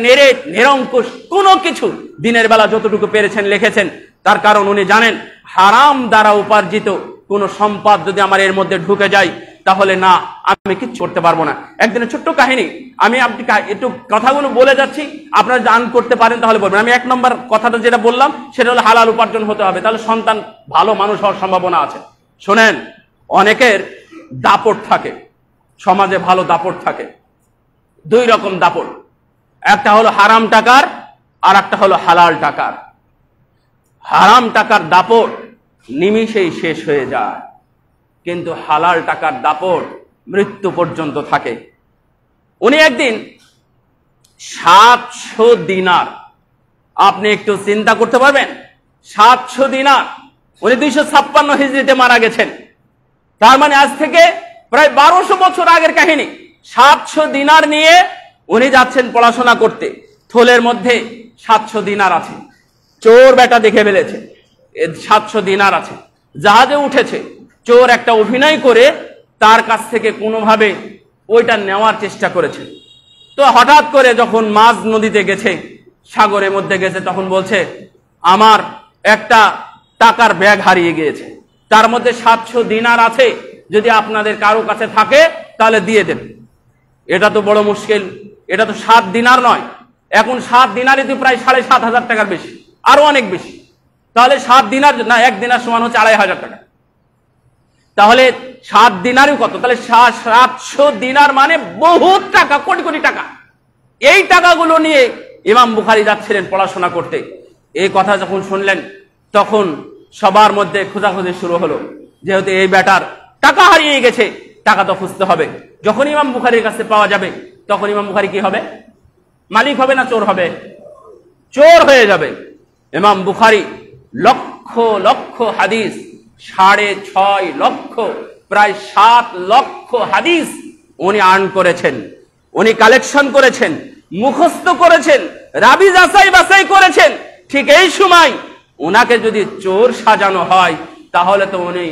নিরঙ্কুশ কোনো কিছু, দিনের বেলা যতটুকু পেরেছেন লিখেছেন। তার কারণ উনি জানেন হারাম দ্বারা উপার্জিত কোন সম্পদ যদি আমার এর মধ্যে ঢুকে যায় তাহলে না, আমি কিছু করতে পারবো না। একদিনের ছোট্ট কাহিনী, আমি আপনাকে একটু কথাগুলো বলে যাচ্ছি, আপনারা জান করতে পারেন তাহলে বলবেন। আমি 1 নম্বর কথাটা যেটা বললাম সেটা হলো হালাল উপার্জন হতে হবে, তাহলে সন্তান ভালো মানুষ হওয়ার সম্ভাবনা আছে। শোনেন, অনেকের দাপট থাকে, সমাজে ভালো দাপট থাকে। 2 রকম দাপট, একটা হলো হারাম টাকার আর একটা হলো হালাল টাকার। হারাম টাকার দাপট নিমিষেই শেষ হয়ে যায়, কিন্তু হালাল টাকার দাপট মৃত্যু পর্যন্ত থাকে। উনি একদিন 700 দিনার, আপনি একটু চিন্তা করতে পারবেন, 700 দিনার, উনি 256 হিজরিতে মারা গেছেন। তার মানে আজ থেকে প্রায় 1200 বছর আগের কাহিনী। 700 দিনার নিয়ে উনি যাচ্ছেন পড়াশোনা করতে। থলের মধ্যে 700 দিনার আছে, চোর বেটা দেখে ফেলেছে 700 দিনার আছে, জাহাজে উঠেছে। চোর একটা অভিনয় করে তার কাছ থেকে কোনোভাবে ওইটা নেওয়ার চেষ্টা করেছে। তো হঠাৎ করে যখন মাঝ নদীতে গেছে, সাগরের মধ্যে গেছে, তখন বলছে আমার একটা টাকার ব্যাগ হারিয়ে গিয়েছে, তার মধ্যে 700 দিনার আছে, যদি আপনাদের কারো কাছে থাকে তাহলে দিয়ে দেন। এটা তো বড় মুশকিল, এটা তো 7 দিনার নয়, এখন 7 দিনারই তো প্রায় 7,500 টাকার বেশি, আরো অনেক বেশি। তাহলে 7 দিনার না, 1 দিনার সমান হচ্ছে 2,500 টাকা। তাহলে 7 দিনারই কত? তাহলে 700 দিনার মানে বহুত টাকা, কোটি কোটি টাকা। এই টাকাগুলো নিয়ে ইমাম বুখারী যাচ্ছিলেন পড়াশোনা করতে। এই কথা যখন শুনলেন তখন সবার মধ্যে খোঁজাখুঁজি শুরু হলো, যেহেতু এই বেটার টাকা হারিয়ে গেছে, টাকা তো খুঁজতে হবে। যখন ইমাম বুখারীর কাছে পাওয়া যাবে তখন ইমাম বুখারী কি হবে? মালিক হবে না চোর হবে? চোর হয়ে যাবে। ইমাম বুখারী লক্ষ লক্ষ হাদিস, 6.5 লক্ষ, প্রায় 7 লক্ষ হাদিস উনি আর্ন করেছেন, উনি কালেকশন করেছেন, মুখস্থ করেছেন, রাবি যাচাই বাছাই করেছেন। ঠিক এই সময় ওনাকে যদি চোর সাজানো হয় তাহলে তো উনি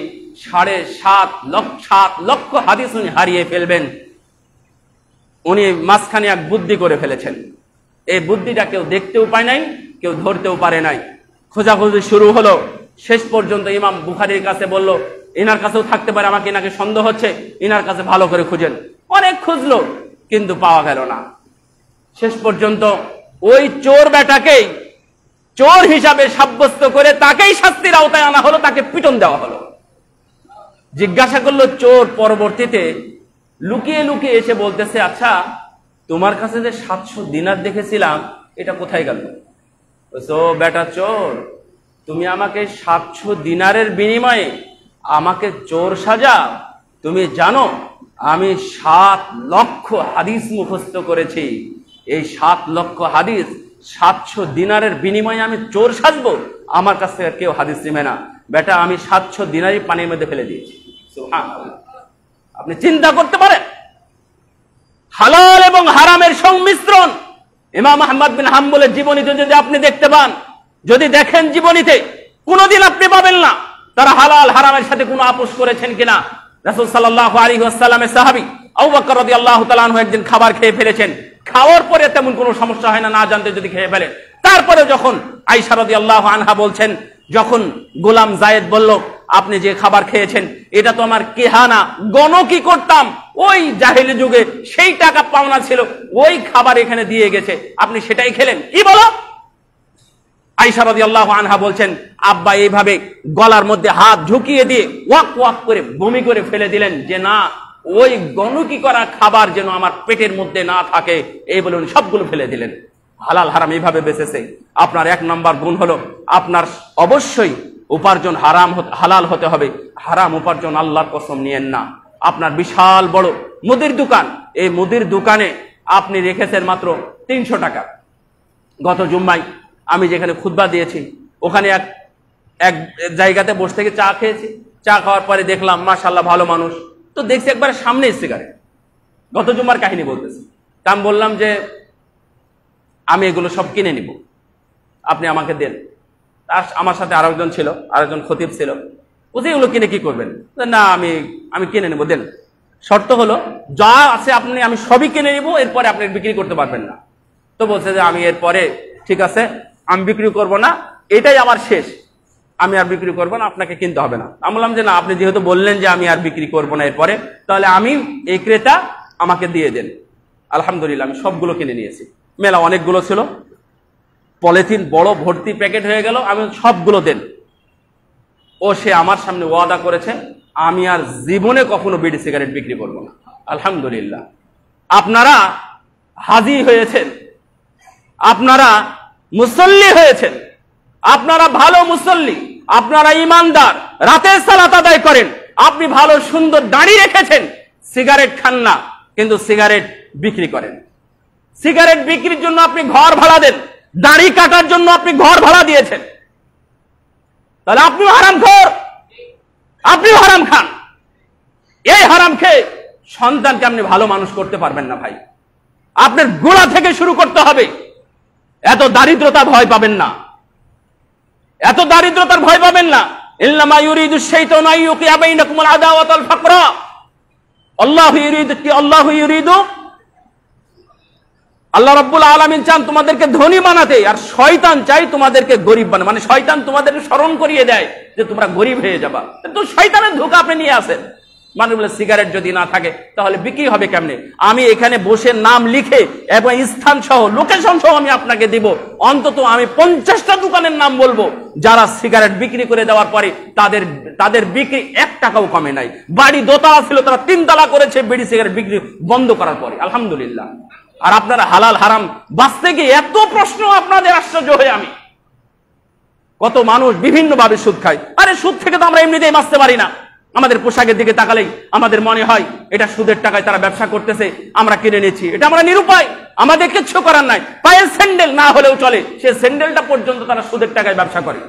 7.5 লক্ষ হাদিস উনি হারিয়ে ফেলবেন। উনি মাঝখানে এক বুদ্ধি করে ফেলেছেন। এই বুদ্ধিটা কেউ দেখতেও পায় নাই, কেউ ধরতেও পারে নাই। খোঁজাখুঁজি শুরু হলো, শেষ পর্যন্ত ইমাম বুখারীর কাছে বলল, ইনার কাছেও থাকতে পারে, আমাকে ইনাকে সন্দেহ হচ্ছে, ইনার কাছে ভালো করে খুঁজেন। অনেক খুঁজলো কিন্তু পাওয়া গেল না। শেষ পর্যন্ত ওই চোর বেটাকেই চোর হিসাবে সাব্যস্ত করে তাকেই শাস্তির আওতায় আনা হলো, তাকে পিটন দেওয়া হলো। জিজ্ঞাসা করলো চোর, পরবর্তীতে লুকিয়ে লুকিয়ে এসে বলতেছে, আচ্ছা তোমার কাছে যে 700 দিনার দেখেছিলাম এটা কোথায় গেল? তো বেটা চোর, তুমি আমাকে 700 দিনারের বিনিময়ে আমাকে চোর সাজাও? তুমি জানো আমি 7 লক্ষ হাদিস মুখস্থ করেছি। এই 7 লক্ষ হাদিস 700 দিনারের বিনিময়ে আমি চোর সাজবো? আমার কাছ থেকে কেউ হাদিস নেবে না। বেটা আমি 700 দিনারই পানির মধ্যে ফেলে দিয়েছি। সুবহানাল্লাহ। আপনি চিন্তা করতে পারেন, হালাল এবং হারামের সংমিশ্রণ। ইমাম আহমদ বিন হাম্বলের জীবনীতে যদি আপনি দেখতে পান, যদি দেখেন জীবনীতে, কোনোদিন আপনি পাবেন না তারা হালাল হারামের সাথে কোনো আপোষ করেছেন কিনা। রাসূল সাল্লাল্লাহু আলাইহি ওয়াসাল্লামের সাহাবী আবু বকর রাদিয়াল্লাহু তাআলা আনহু একদিন খাবার খেয়ে ফেলেছেন, খাওয়ার পরে তেমন কোনো সমস্যা হয় না, না জানতে যদি খেয়ে ফেলেন। তারপরে যখন আয়েশা রাদিয়াল্লাহু আনহা বলছেন, যখন গোলাম জায়েদ বলল আপনি যে খাবার খেয়েছেন এটা তো আমার কেহানা, গণকি করতাম, ওই জাহেলি যুগে সেই টাকা পাওনা ছিল, ওই খাবার এখানে দিয়ে গেছে, আপনি সেটাই খেলেন, কি বলো? আয়েশা রাদিয়াল্লাহু আনহা বলছেন, আব্বা এইভাবে গলার মধ্যে হাত ঝুঁকিয়ে দিয়ে ওয়াক ওয়াক করে বমি করে ফেলে দিলেন, যে না, ওই গণকি করা খাবার যেন আমার পেটের মধ্যে না থাকে, এই বলে উনি সবগুলো ফেলে দিলেন। হালাল হারাম এইভাবে বেঁচেছে। আপনার 1 নম্বর গুণ হলো আপনার অবশ্যই উপার্জন হালাল হতে হবে। হারাম উপার্জন আল্লাহর কসম নিয়েন না। আপনার বিশাল বড় মুদির দোকান, এই মুদির দোকানে আপনি রেখেছেন মাত্র 300 টাকা। গত জুম্মায় আমি যেখানে খুতবা দিয়েছি ওখানে এক জায়গাতে বসে থেকে চা খেয়েছি। চা খাওয়ার পরে দেখলাম মাশাআল্লাহ ভালো মানুষ, তো দেখছি একবারে সামনে সিগারেট। গত জুম্মার কাহিনী বলতেছি। আমি বললাম যে আমি এগুলো সব কিনে নিব, আপনি আমাকে দেন। আর আমার সাথে আরেকজন ছিল, আরেকজন খতিব ছিল, বুঝে এগুলো কিনে কি করবেন? না আমি কিনে নেবো, দেন। শর্ত হলো যা আছে আমি সবই কিনে নিব, এরপরে আপনি বিক্রি করতে পারবেন না। তো বলছে যে আমি এরপরে ঠিক আছে, আমি বিক্রি করব না, এটাই আমার শেষ, আমি আর বিক্রি করবো না, আপনাকে কিনতে হবে না। আমি বললাম যে না, আপনি যেহেতু বললেন যে আমি আর বিক্রি করবো না এরপরে, তাহলে আমি এই ক্রেতা আমাকে দিয়ে দেন। আলহামদুলিল্লাহ আমি সবগুলো কিনে নিয়েছি। মেলা অনেকগুলো ছিল, পলিথিন বড় ভর্তি প্যাকেট হয়ে গেল, আমি সবগুলো দেন। ও সে আমার সামনে ওয়াদা করেছে আমি আর জীবনে কখনো বিড়ি সিগারেট বিক্রি করব না। আলহামদুলিল্লাহ আপনারা হাজি হয়েছেন, আপনারা মুসল্লি হয়েছেন, আপনারা ভালো মুসল্লি, আপনারা ইমানদার, রাতের সালাত আদায় করেন, আপনি ভালো সুন্দর দাড়ি রেখেছেন, সিগারেট খান না, কিন্তু সিগারেট বিক্রি করেন। সিগারেট বিক্রির জন্য আপনি ঘর ভাড়া দেন, দাড়ি কাটার জন্য আপনি ঘর ভাড়া দিয়েছেন, তাহলে আপনিও হারামখোর, আপনিও হারাম খান। এই হারাম খেয়ে সন্তানকে আপনি ভালো মানুষ করতে পারবেন না ভাই। আপনার গোড়া থেকে শুরু করতে হবে। এত দারিদ্রতা ভয় পাবেন না, এত দারিদ্রতার ভয় পাবেন না। ইন্নামা ইউরিদু শাইতানু আইয়ুকিয়া বাইনাকুমুল আদাওয়াতা ওয়াল ফাকরা। আল্লাহু ইউরিদু, আল্লাহ রাব্বুল আলামিন চান তোমাদেরকে ধনী বানাতে, আর শয়তান চাই তোমাদেরকে গরিব বানাতে। মানে শয়তান তোমাদেরকে স্মরণ করিয়ে দেয় যে তোমরা গরিব হয়ে যাবা, তো শয়তানের ধোঁকা আপনি নিয়ে আসেন। মানে বলে সিগারেট যদি না থাকে তাহলে বিক্রি হবে কেমনে? আমি এখানে বসে নাম লিখে এবং স্থান সহ লোকেশন সহ আমি আপনাকে দিব, অন্তত আমি 50টা দোকানের নাম বলবো যারা সিগারেট বিক্রি করে দেওয়ার পরে তাদের বিক্রি 1 টাকাও কমে নাই। বাড়ি দোতলা ছিল, তারা 3 তলা করেছে বিড়ি সিগারেট বিক্রি বন্ধ করার পরে। আলহামদুলিল্লাহ। আর আপনারা হালাল হারাম বাঁচতে গিয়ে এত প্রশ্ন আপনাদের আশ্চর্য হয়ে আমি, কত মানুষ বিভিন্ন ভাবে সুদ খায়। আরে সুদ থেকে তো আমরা এমনিতেই বাঁচতে পারি না। আমাদের পোশাকের দিকে তাকালেই আমাদের মনে হয় এটা সুদের টাকায় তারা ব্যবসা করতেছে, আমরা কিনে নিচ্ছি, এটা আমরা নিরুপায়। আমাদের কিচ্ছু করার নাই, পায়ের স্যান্ডেল না হলেও চলে, সে স্যান্ডেলটা পর্যন্ত তারা সুদের টাকায় ব্যবসা করে।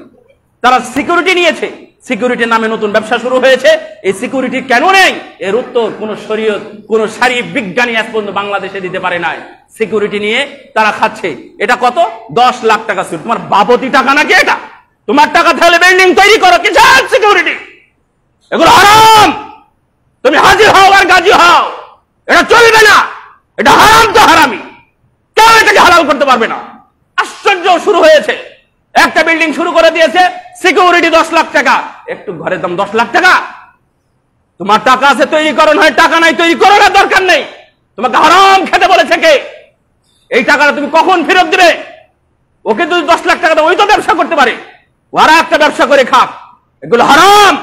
তারা সিকিউরিটি নিয়েছে, সিকিউরিটির নামে নতুন ব্যবসা শুরু হয়েছে। এই সিকিউরিটি কেন নেই, এর উত্তর কোন শরীয়ত, কোন শারীরিক বিজ্ঞানী আজ পর্যন্ত বাংলাদেশে দিতে পারে নাই। সিকিউরিটি নিয়ে তারা খাচ্ছে। এটা কত? 10 লাখ টাকা সুদ। তোমার বাপতি টাকা নাকি এটা? তোমার টাকা তাহলে বিল্ডিং তৈরি করো, কিসের সিকিউরিটি? এগুলো হারাম। তুমি হাজির হও আর গাজী হও, এটা চলবে না। এটা হারাম তো হারামি, কেউ এটাকে হালাল করতে পারবে না। আশ্চর্য শুরু হয়েছে, একটা বিল্ডিং শুরু করে দিয়েছে, সিকিউরিটি 10 লাখ টাকা। একটু ঘরের দাম 10 লাখ টাকা। তোমার টাকা আছে তৈরি করো, নয় টাকা নাই তৈরি করো না, দরকার নেই। তোমাকে হারাম খেতে বলেছে কে? এই টাকাটা তুমি কখন ফেরত দিবে? ওকে যদি 10 লাখ টাকা দাও, ওই তো ব্যবসা করতে পারে, ওরা একটা ব্যবসা করে খাক। এগুলো হারাম,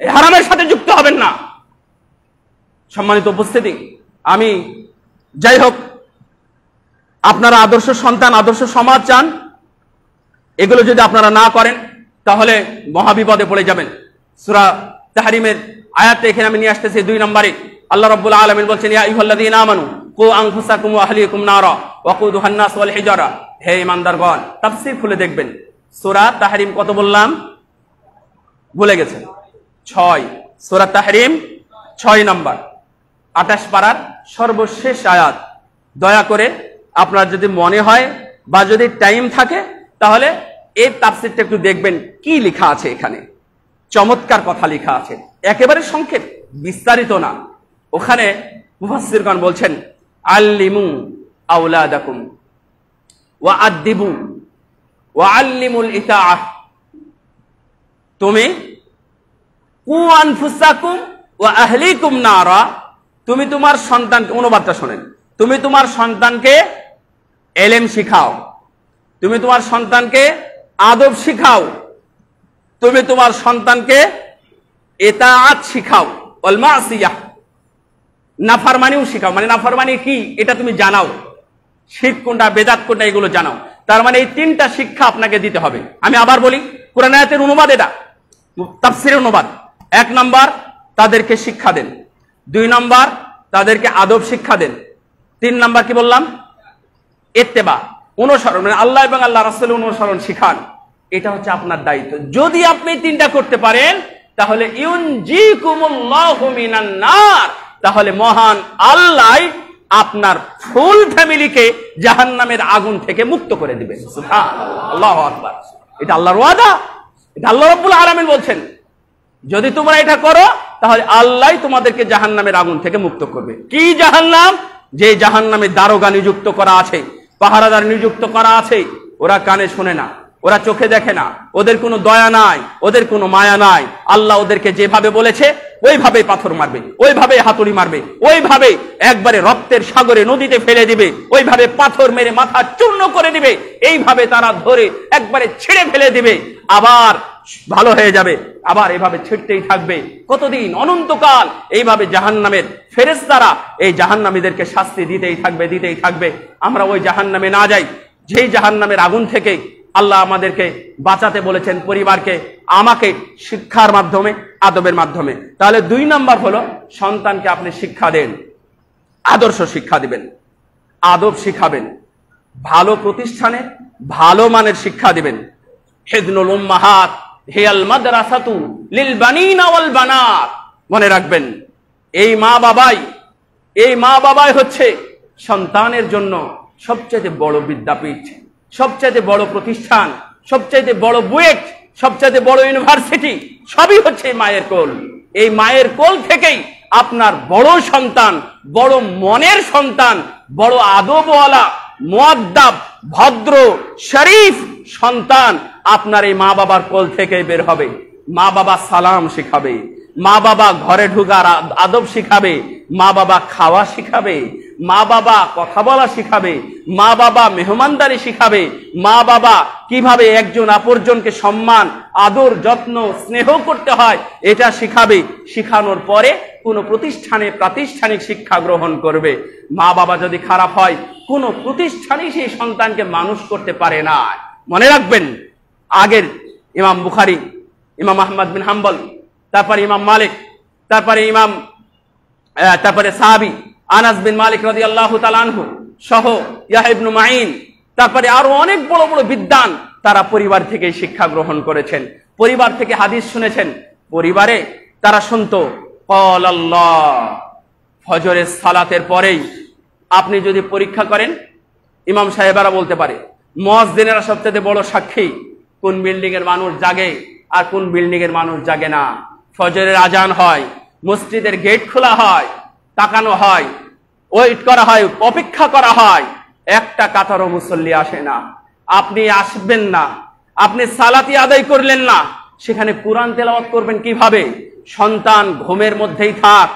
এই হারামের সাথে যুক্ত হবেন না। সম্মানিত উপস্থিতি, আমি যাই হোক, আপনারা আদর্শ সন্তান, আদর্শ সমাজ চান, এগুলো যদি আপনারা না করেন তাহলে মহাবিপদে পড়ে যাবেন। সূরা তাহরিমের আয়াতে এখানে আমি নিয়ে আসতেছি 2 নম্বরে। আল্লাহ রাব্বুল আলামিন বলছেন, ইয়া আইয়ুহাল্লাযীনা আমানু কু আনফুসাকুম ওয়া আহলিকুম নারা ওয়াকুদুহান নাস ওয়াল হিজারা। হে ঈমানদারগণ, তাফসীর খুলে দেখবেন। সূরা তাহরিম কত বললাম? ভুলে গেছেন? 6। সূরা তাহরিম 6 নম্বর, 28 পারার সর্বশেষ আয়াত। দয়া করে আপনার যদি মনে হয় বা যদি টাইম থাকে তাহলে এই তাফসীরটা একটু দেখবেন, কি লেখা আছে এখানে। চমৎকার কথা লেখা আছে, একেবারে সংক্ষেপ, বিস্তারিত না। ওখানে মুফাসসিরগণ বলছেন, আল্লিমু আওলাদাকুম ওয়া আদ্দিবু ওয়া আল্লিমুল ইতাআহ। তুমি কু আনফুসাকুম ওয়া আহলিকুম নারা, তুমি তোমার সন্তানকে, অনুবাদটা শোনেন, তুমি তোমার সন্তানকে এলেম শিখাও, তুমি তোমার সন্তানকে আদব শিখাও, তুমি তোমার সন্তানকে ইতাআত শিখাও, ওয়াল মাসিয়াহ, নাফরমানিও শিখাও। মানে নাফরমানি কি এটা তুমি জানাও, শিরক কোনটা, বেদাত কোনটা, এগুলো জানাও। তার মানে এই 3টা শিক্ষা আপনাকে দিতে হবে। আমি আবার বলি, কোরআন আয়াতের অনুবাদ এটা, তাফসীরের অনুবাদ। 1 নম্বর, তাদেরকে শিক্ষা দেন। 2 নম্বর, তাদেরকে আদব শিক্ষা দেন। 3 নম্বর কি বললাম? ইত্তেবা, অনুসরণ, মানে আল্লাহ এবং আল্লাহ রাসূলের অনুসরণ শিখান। এটা হচ্ছে আপনার দায়িত্ব। যদি আপনি 3টা করতে পারেন তাহলে ইউনজিকুমুল্লাহু মিনান নার, তাহলে মহান আল্লাহ আপনার ফুল ফ্যামিলিকে জাহান্নামের আগুন থেকে মুক্ত করে দিবেন। সুবহানাল্লাহ, আল্লাহু আকবার। এটা আল্লাহর ওয়াদা, এটা আল্লাহ রাব্বুল আলামিন বলছেন। যদি তোমরা এটা করো তাহলে আল্লাহ তোমাদেরকে জাহান্নামের আগুন থেকে মুক্ত করবে। কি জাহান্নাম? যে জাহান্নামে দারোগা নিযুক্ত করা আছে, পাহারাদার নিযুক্ত করা আছে, ওরা কানে শোনে না, ওরা চোখে দেখে না, ওদের কোনো দয়া নাই, ওদের কোনো মায়া নাই। আল্লাহ ওদেরকে যেভাবে বলেছে ওইভাবে পাথর মারবে, ওইভাবে হাতুড়ি মারবে, ওইভাবে একবারে রক্তের সাগরে নদীতে ফেলে দিবে, ওইভাবে পাথর মেরে মাথা চূর্ণ করে দিবে, এইভাবে তারা ধরে একবারে ছেড়ে ফেলে দিবে, আবার ভালো হয়ে যাবে, আবার এভাবে ছিটতেই থাকবে। কতদিন? অনন্তকাল এইভাবে জাহান্নামের ফেরেশতারা এই জাহান্নামীদেরকে শাস্তি দিতেই থাকবে, দিতেই থাকবে। আমরা ওই জাহান্নামে না যাই, যেই জাহান্নামের আগুন থেকে আল্লাহ আমাদেরকে বাঁচাতে বলেছেন, পরিবারকে, আমাকে, শিক্ষার মাধ্যমে, আদবের মাধ্যমে। তাহলে 2 নম্বর হলো, সন্তানকে আপনি শিক্ষা দেন, আদর্শ শিক্ষা দিবেন, আদব শিখাবেন, ভালো প্রতিষ্ঠানে ভালো মানের শিক্ষা দিবেন। হিদনুল উম্মাহাত হিয়াল মাদ্রাসাতু লিল বানিনা ওয়াল বানাত। মনে রাখবেন, এই মা বাবাই হচ্ছে সন্তানের জন্য সবচেয়ে বড় বিদ্যাপীঠ, সবচেয়ে বড় প্রতিষ্ঠান, সবচেয়ে বড় বুয়েট, সবচেয়ে বড় ইউনিভার্সিটি, সবই হচ্ছে মায়ের কোল। এই মায়ের কোল থেকেই আপনার বড় সন্তান, বড় মনের সন্তান, বড় আদবওয়ালা, মুআদ্দাব, ভদ্র, শরীফ সন্তান আপনার এই মা বাবার কোল থেকে বের হবে। মা বাবা সালাম শিখাবে, মা বাবা ঘরে ঢোকার আদব শিখাবে, মা বাবা খাওয়া শিখাবে, মা বাবা কথা বলা শিখাবে, মা বাবা মেহমানদারি শিখাবে, মা বাবা কিভাবে একজন অপরজনকে সম্মান, আদর, যত্ন, স্নেহ করতে হয় এটা শিখাবে। শিখানোর পরে কোনো প্রতিষ্ঠানে প্রাতিষ্ঠানিক শিক্ষা গ্রহণ করবে। মা বাবা যদি খারাপ হয়, কোনো প্রতিষ্ঠানই সেই সন্তানকে মানুষ করতে পারে না। মনে রাখবেন, আগের ইমাম বুখারী, ইমাম আহমদ বিন হাম্বল, তারপরে ইমাম মালিক, তারপরে সাহাবী আনাস বিন মালিক রাদিয়াল্লাহু তাআলা আনহু, সহ ইয়াহয়া ইবনে মাঈন, তারপরে আরো অনেক বড় বড় বিদ্বান তারা পরিবার থেকে শিক্ষা গ্রহণ করেছেন, পরিবার থেকে হাদিস শুনেছেন। পরিবারে তারা শুনতো ক্বাল আল্লাহ, ফজরের সালাতের পরেই আপনি যদি পরীক্ষা করেন, ইমাম সাহেবেরা বলতে পারে, মুয়াজ্জিনেরা সবচেয়ে বড় সাক্ষী কোন বিল্ডিং এর মানুষ জাগে আর কোন বিল্ডিং এর মানুষ জাগে না। ফজরের আজান হয়, মসজিদের গেট খোলা হয়, তাকানো হয়, ওয়েট করা হয়, অপেক্ষা করা হয়, একটা কাতারও মুসল্লি আসে না। আপনি আসবেন না, আপনি সালাতি আদায় করলেন না, সেখানে কোরআন তেলাওয়াত করবেন কিভাবে? সন্তান ঘুমের মধ্যেই থাক,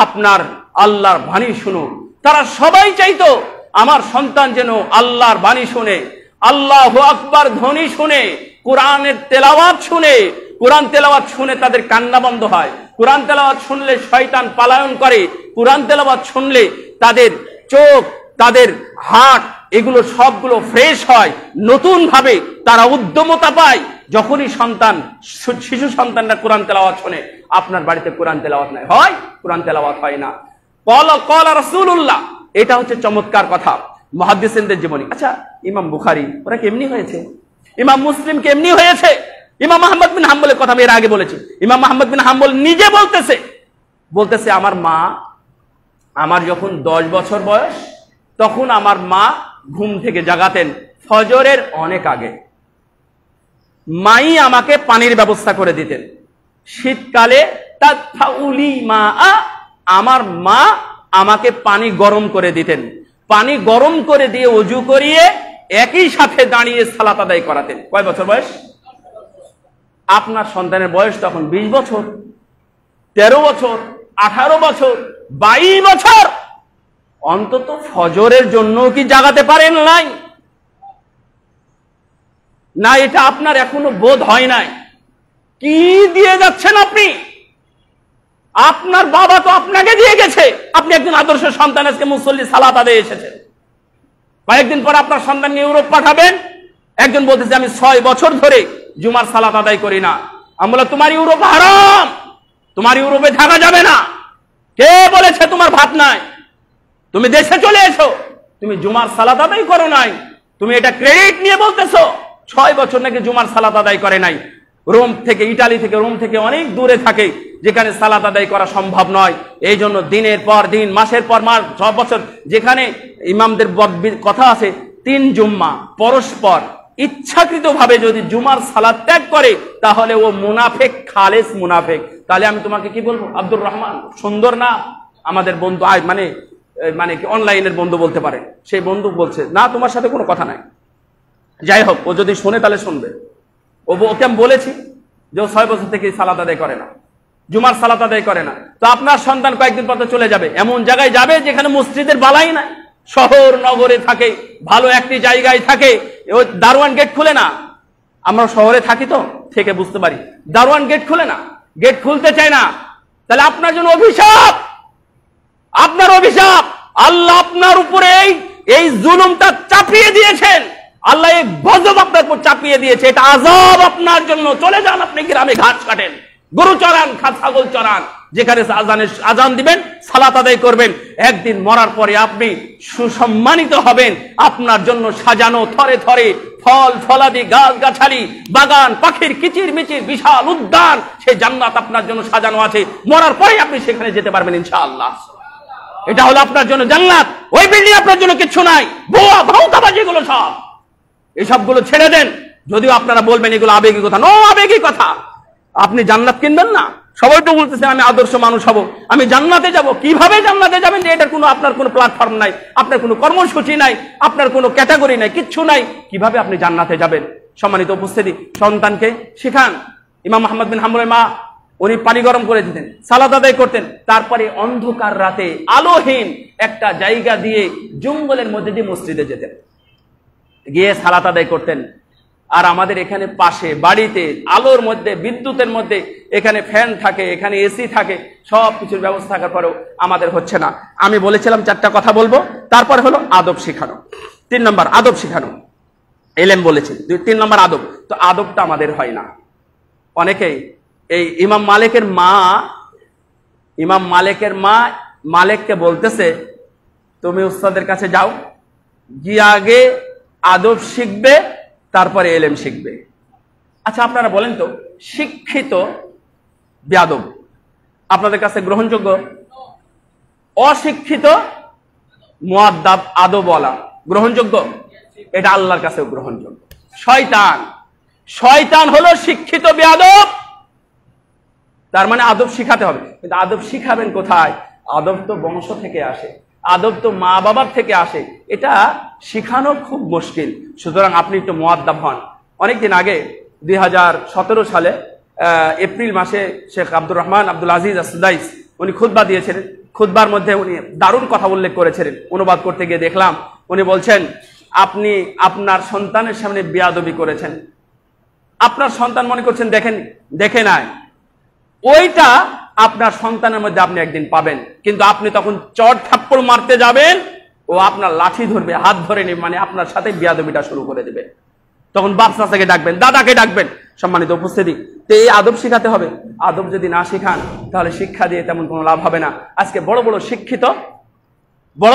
আপনার আল্লাহর বাণী শুনুন। তারা সবাই চাইতো আমার সন্তান যেন আল্লাহর বাণী শুনে, আল্লাহু আকবার ধ্বনি শুনে, কোরআনের তেলাওয়াত শুনে। কোরআন তেলাওয়াত শুনে তাদের কান্না বন্ধ হয়, কোরআন তেলাওয়াত শুনলে শয়তান পলায়ন করে, কোরআন তেলাওয়াত শুনলে তাদের চোখ, তাদের হার্ট, এগুলো সবগুলো ফ্রেশ হয়, নতুন ভাবে তারা উদ্যমতা পায়। যখনই সন্তান, শিশু সন্তানরা কোরআন তেলাওয়াত শুনে, আপনার বাড়িতে কোরআন তেলাওয়াত নাই হয়, কোরআন তেলাওয়াত হয় না। ক্বালা রাসূলুল্লাহ, এটা হচ্ছে চমৎকার কথা মুহাদ্দিসিনদের জীবনী। আচ্ছা, ইমাম বুখারী ওরা কেমনি হয়েছে? ইমাম মুসলিম কেমনি হয়েছে? ইমাম আহমদ বিন হাম্বলের কথা আমি এর আগে বলেছি। ইমাম আহমদ বিন হাম্বল নিজে বলতেছে আমার মা, আমার যখন 10 বছর বয়স, তখন আমার মা ঘুম থেকে জাগাতেন ফজরের অনেক আগে। মাই আমাকে পানির ব্যবস্থা করে দিতেন। শীতকালে তাতফাউলি মা, আমার মা আমাকে পানি গরম করে দিতেন। পানি গরম করে দিয়ে ওযু করিয়ে একই সাথে দাঁড়িয়ে সালাত আদায় করাতেন। কয় বছর বয়স? আপনার সন্তানের বয়স তখন 20 বছর, 13 বছর, 18 বছর, 22 বছর। অন্তত ফজরের জন্য কি জাগাতে পারেন নাই? না, এটা আপনার এখনো বোধ হয় নাই। কি দিয়ে যাচ্ছেন আপনি? আপনার বাবা তো আপনাকে দিয়ে গেছে। আপনি একজন আদর্শ সন্তান, আজকে মুসল্লি, সালাত আদায় এসেছেন। কয়েকদিন পর আপনার সন্তানকে ইউরোপ পাঠাবেন। একজন বলতেছে আমি 6 বছর ধরে জুমার সালাত আদায় করি না। আমি বললাম তোমার ইউরোপ হারাম, তোমার ইউরোপে থাকা যাবে না। কে বলেছে তোমার ভাত নাই? তুমি দেশে চলে এসো, তুমি জুমার সালাত আদায় করো নাই, তুমি এটা ক্রেডিট নিয়ে বলতেছো 6 বছর নাকি জুমার সালাত আদায় করে নাই। রোম থেকে, ইটালি থেকে, রোম থেকে অনেক দূরে থাকে, যেখানে সালাত আদায় করা সম্ভব নয়। এই জন্য দিনের পর দিন, মাসের পর মাস, 6 বছর, যেখানে ইমামদের কথা আছে 3 জুম্মা পরস্পর ইচ্ছাকৃতভাবে যদি জুমার সালাত ত্যাগ করে, তাহলে ও মুনাফেক, খালেস মুনাফেক। তাহলে আমি তোমাকে কি বলবো? আব্দুর রহমান, সুন্দর না? আমাদের বন্ধু, মানে কি অনলাইনের বন্ধু বলতে পারে। সেই বন্ধু বলছে না, তোমার সাথে কোনো কথা নাই। যাই হোক, ও যদি শোনে তাহলে শুনবে। ওকে আমি বলেছি যে ও 6 বছর থেকে সালাত আদায় করে না, জুমার সালাত আদায় করে না। তো আপনার সন্তান কয়েকদিন পর চলে যাবে, এমন জায়গায় যাবে যেখানে মসজিদের বালাই নাই, শহর নগরে থাকে, ভালো একটি জায়গায় থাকে, ও দারোয়ান গেট খুলে না। আমরা শহরে থাকি তো, থেকে বুঝতে পারি, দারোয়ান গেট খুলে না, গেট খুলতে চায় না। তাহলে আপনার জন্য অভিশাপ, আপনার অভিশাপ। আল্লাহ আপনার উপরে এই জুলুমটা চাপিয়ে দিয়েছেন, আল্লাহ এই গজব আপনার উপর চাপিয়ে দিয়েছে, এটা আযাব আপনার জন্য। চলে যান, আপনি গ্রামে ঘাস কাটেন, গরু চড়ান, ছাগল চড়ান, যেখানে আজান দিবেন, সালাত আদায় করবেন। একদিন মরার পরে আপনি সুসম্মানিত হবেন। আপনার জন্য সাজানো থরে থরে ফল ফলাদি, গাছ গাছালি, বাগান, পাখির কিচির মিচির বিশাল উদ্যান, সেই জান্নাত আপনার জন্য সাজানো আছে। মরার পরে আপনি সেখানে যেতে পারবেন ইনশাআল্লাহ। এটা হলো আপনার জন্য জান্নাত। ওই বিল্ডিং আপনার জন্য কিছু নাই, ভুয়া ভাউতাবাজি, এগুলো সব, এসবগুলো ছেড়ে দেন। যদিও আপনারা বলবেন এগুলো আবেগী কথা, নো আবেগী কথা। আপনি জান্নাত কিনবেন না? সবাই তো বলতেছেন আমি আদর্শ মানুষ হব, আমি জান্নাতে যাব। কিভাবে জান্নাতে যাবেন? যে এটার কোনো, আপনার কোনো প্ল্যাটফর্ম নাই, আপনার কোনো কর্মসূচি নাই, আপনার কোনো ক্যাটাগরি নাই, কিচ্ছু নাই। কিভাবে আপনি জান্নাতে যাবেন? সম্মানিত উপস্থিতি, সন্তানকে শিখান। ইমাম আহমদ বিন হাম্বলের মা, উনি পানি গরম করে দিতেন, সালাত আদায় করতেন। তারপরে অন্ধকার রাতে আলোহীন একটা জায়গা দিয়ে জঙ্গলের মধ্যে দিয়ে মসজিদে যেতেন, গিয়ে সালাত আদায় করতেন। আর আমাদের এখানে পাশে বাড়িতে আলোর মধ্যে, বিদ্যুতের মধ্যে, এখানে ফ্যান থাকে, এখানে এসি থাকে, সব কিছুর ব্যবস্থা থাকার পরেও আমাদের হচ্ছে না। আমি বলেছিলাম 4টা কথা বলবো, তারপরে হলো আদব শিখানো। 3 নম্বর আদব শিখানো, এলেম বলেছি। 3 নম্বর আদব। তো আদবটা আমাদের হয় না। অনেকেই এই ইমাম মালিকের মা মালিককে বলতেছে তুমি উস্তাদের কাছে যাও, গিয়ে আগে আদব শিখবে, তারপরে এলেম শিখবে। আচ্ছা আপনারা বলেন তো, শিক্ষিত বেয়াদব আপনাদের কাছে গ্রহণযোগ্য? অশিক্ষিত মুআদ্দাব আদবওয়ালা গ্রহণযোগ্য? এটা আল্লাহর কাছেও গ্রহণযোগ্য। শয়তান হলো শিক্ষিত বেয়াদব। তার মানে আদব শিখাতে হবে, কিন্তু আদব শিখাবেন কোথায়? আদব তো বংশ থেকে আসে, আদব তো মা বাবার থেকে আসে, এটা শিখানো খুব মুশকিল। সুতরাং আপনি একটু মুআদ্দাব হন। অনেকদিন আগে 2017 সালে এপ্রিল মাসে শেখ আব্দুর রহমান আব্দুল আজিজ আসুদাইস উনি খুতবা দিয়েছিলেন। খুতবার মধ্যে উনি দারুণ কথা উল্লেখ করেছিলেন। অনুবাদ করতে গিয়ে দেখলাম উনি বলছেন, আপনি আপনার সন্তানের সামনে বেয়াদবি করেছেন। আপনার সন্তান মনে করছেন দেখে নাই, ওইটা আপনার সন্তানের মধ্যে আপনি একদিন পাবেন, কিন্তু আপনি তখন চড় থাপ্পড় মারতে যাবেন, ও আপনার লাঠি ধরবে, হাত ধরে নিবে, মানে আপনার সাথে বেয়াদবিটা শুরু করে দেবে। তখন বাপ চাচাকে ডাকবেন, দাদাকে ডাকবেন। সম্মানিত উপস্থিতি, তো এই আদব শিখাতে হবে। আদব যদি না শিখান তাহলে শিক্ষা দিয়ে তেমন কোনো লাভ হবে না। আজকে বড়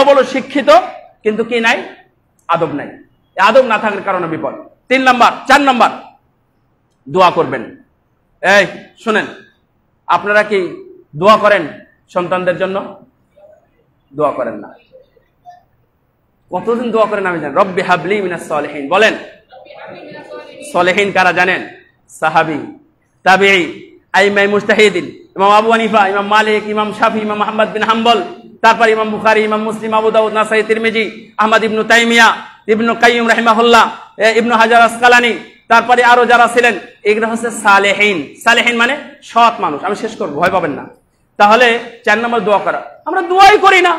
বড় শিক্ষিত কিন্তু কি নাই? আদব নাই। আদব না থাকার কারণে বিপদ। 4 নাম্বার দোয়া করবেন। এই শুনেন, আপনারা কি দোয়া করেন সন্তানদের জন্য? দোয়া করেন না। কতদিন দোয়া করেন আমি জানি? রব্বি হাবলি মিনাস সালিহিন বলেন। সালেহিন কারা জানেন? সাহাবী, তাবেঈ, আইমায়ে মুজতাহিদিন, ইমাম আবু হানিফা, ইমাম মালিক, ইমাম শাফি, ইমাম আহমদ বিন হাম্বল, তারপর ইমাম বুখারী, ইমাম মুসলিম, আবু দাউদ, নাসাই, তিরমিজি, আহমদ ইবনে তাইমিয়া, ইবনে কাইয়্যিম রাহিমাহুল্লাহ, ইবনে হাজার আসকালানি, তারপরে আরো যারা ছিলেন, এগুলো হচ্ছে সালেহিন। সালেহিন মানে সৎ মানুষ। আমি শেষ করব, ভয় পাবেন না। তাহলে 4 নম্বর দোয়া করা। আমরা দোয়াই করি না।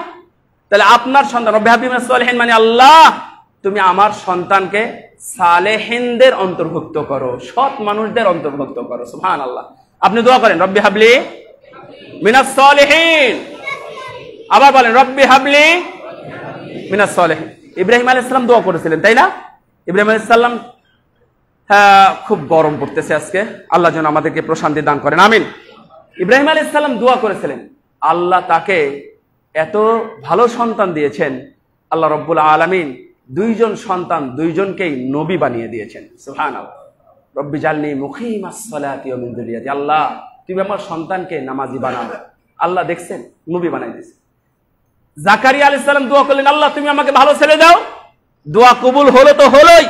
তাহলে আপনার সন্তান, রব্বি হাবলি মিনাস সালিহিন মানে আল্লাহ তুমি আমার সন্তানকে সালেহিনদের অন্তর্ভুক্ত করো, সৎ মানুষদের অন্তর্ভুক্ত করো। সুবহানাল্লাহ। আপনি দোয়া করেন রব্বি হাবলি মিনাস সালিহিন। আবার বলেন রব্বি হাবলি মিনাস সালিহিন। ইব্রাহিম আলাইহিস সালাম দোয়া করেছিলেন, তাই না? ইব্রাহিম আলাইহিস সালাম, খুব গরম পড়তেছে আজকে, আল্লাহ যেন আমাদেরকে প্রশান্তি দান করেন, আমিন। ইব্রাহিম আলাইহিস সালাম দোয়া করেছিলেন, আল্লাহ তাকে এত ভালো সন্তান দিয়েছেন, আল্লাহ রব্বুল আলামিন 2 জন সন্তান 2 জনকেই নবী বানিয়ে দিয়েছেন। সুবহানাল্লাহ। রব্বি জালনি মুকিমাস সালাতি ওয়া মিন যুররিয়াতি। আল্লাহ তুমি আমার সন্তানকে নামাজি বানাও। আল্লাহ দেখছেন, নবী বানাই দিয়েছেন। জাকারিয়া আলাইহিস সালাম দোয়া করলেন, আল্লাহ তুমি আমাকে ভালো ছেলে দাও। দোয়া কবুল হলো তো হলোই,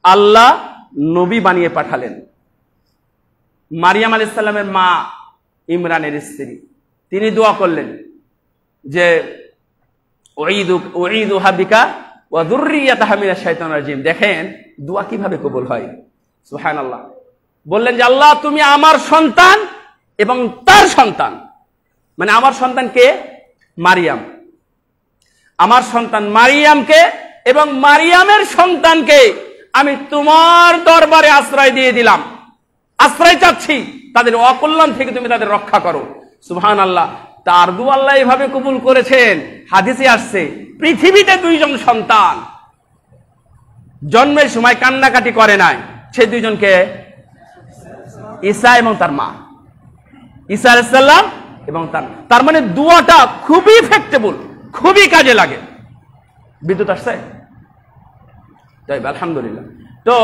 আল্লাহ নবী বানিয়ে পাঠালেন। মারিয়াম আলাইহিস সালামের মা, ইমরানের স্ত্রী, তিনি দোয়া করলেন যে উঈদুহা বিকা ওয়া যুররিয়াতাহা মিনাশ শাইতানির রাজিম। দেখেন দোয়া কিভাবে কবুল হয়। সুবহানাল্লাহ। বললেন যে আল্লাহ তুমি আমার সন্তান এবং তার সন্তান, মানে আমার সন্তান কে? মারিয়াম। আমার সন্তান মারিয়ামকে এবং মারিয়ামের সন্তানকে আমি তোমার দরবারে আশ্রয় দিয়ে দিলাম। আশ্রয় চাচ্ছি, তাদের অকল্যাণ থেকে তুমি তাদের রক্ষা করো। সুবহানাল্লাহ। তার দোয়া আল্লাহ এভাবে কবুল করেছেন। হাদিসে আসছে পৃথিবীতে 2 জন সন্তান জন্মের সময় কান্নাকাটি করে নাই, সেই 2 জনকে? ঈসা এবং তার মা। ঈসা আলাইহিস সালাম এবং তার মানে দোয়াটা খুবই ইফেক্টেবল, খুবই কাজে লাগে। বিদ্যুৎ আসছে? তাই আলহামদুলিল্লাহ। তো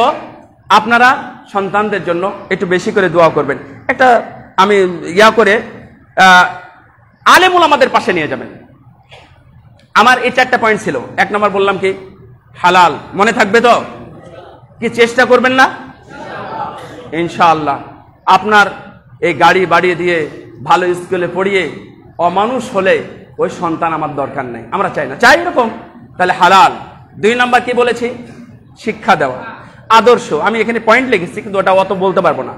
আপনারা সন্তানদের জন্য একটু বেশি করে দোয়া করবেন। একটা আমি করে আলেমুল আমাদের পাশে নিয়ে যাবেন। আমার এই 4টা পয়েন্ট ছিল। 1 নম্বর বললাম কি? হালাল। মনে থাকবে তো? কি চেষ্টা করবেন না? ইনশাআল্লাহ। আপনার এই গাড়ি বাড়িয়ে দিয়ে ভালো স্কুলে পড়িয়ে অমানুষ হলে ওই সন্তান আমার দরকার নেই, আমরা চাই না, চাই এরকম। তাহলে হালাল। 2 নম্বর কি বলেছি? শিক্ষা দেওয়া, আদর্শ। আমি এখানে পয়েন্ট লিখেছি কিন্তু ওটা অত বলতে পারবো না।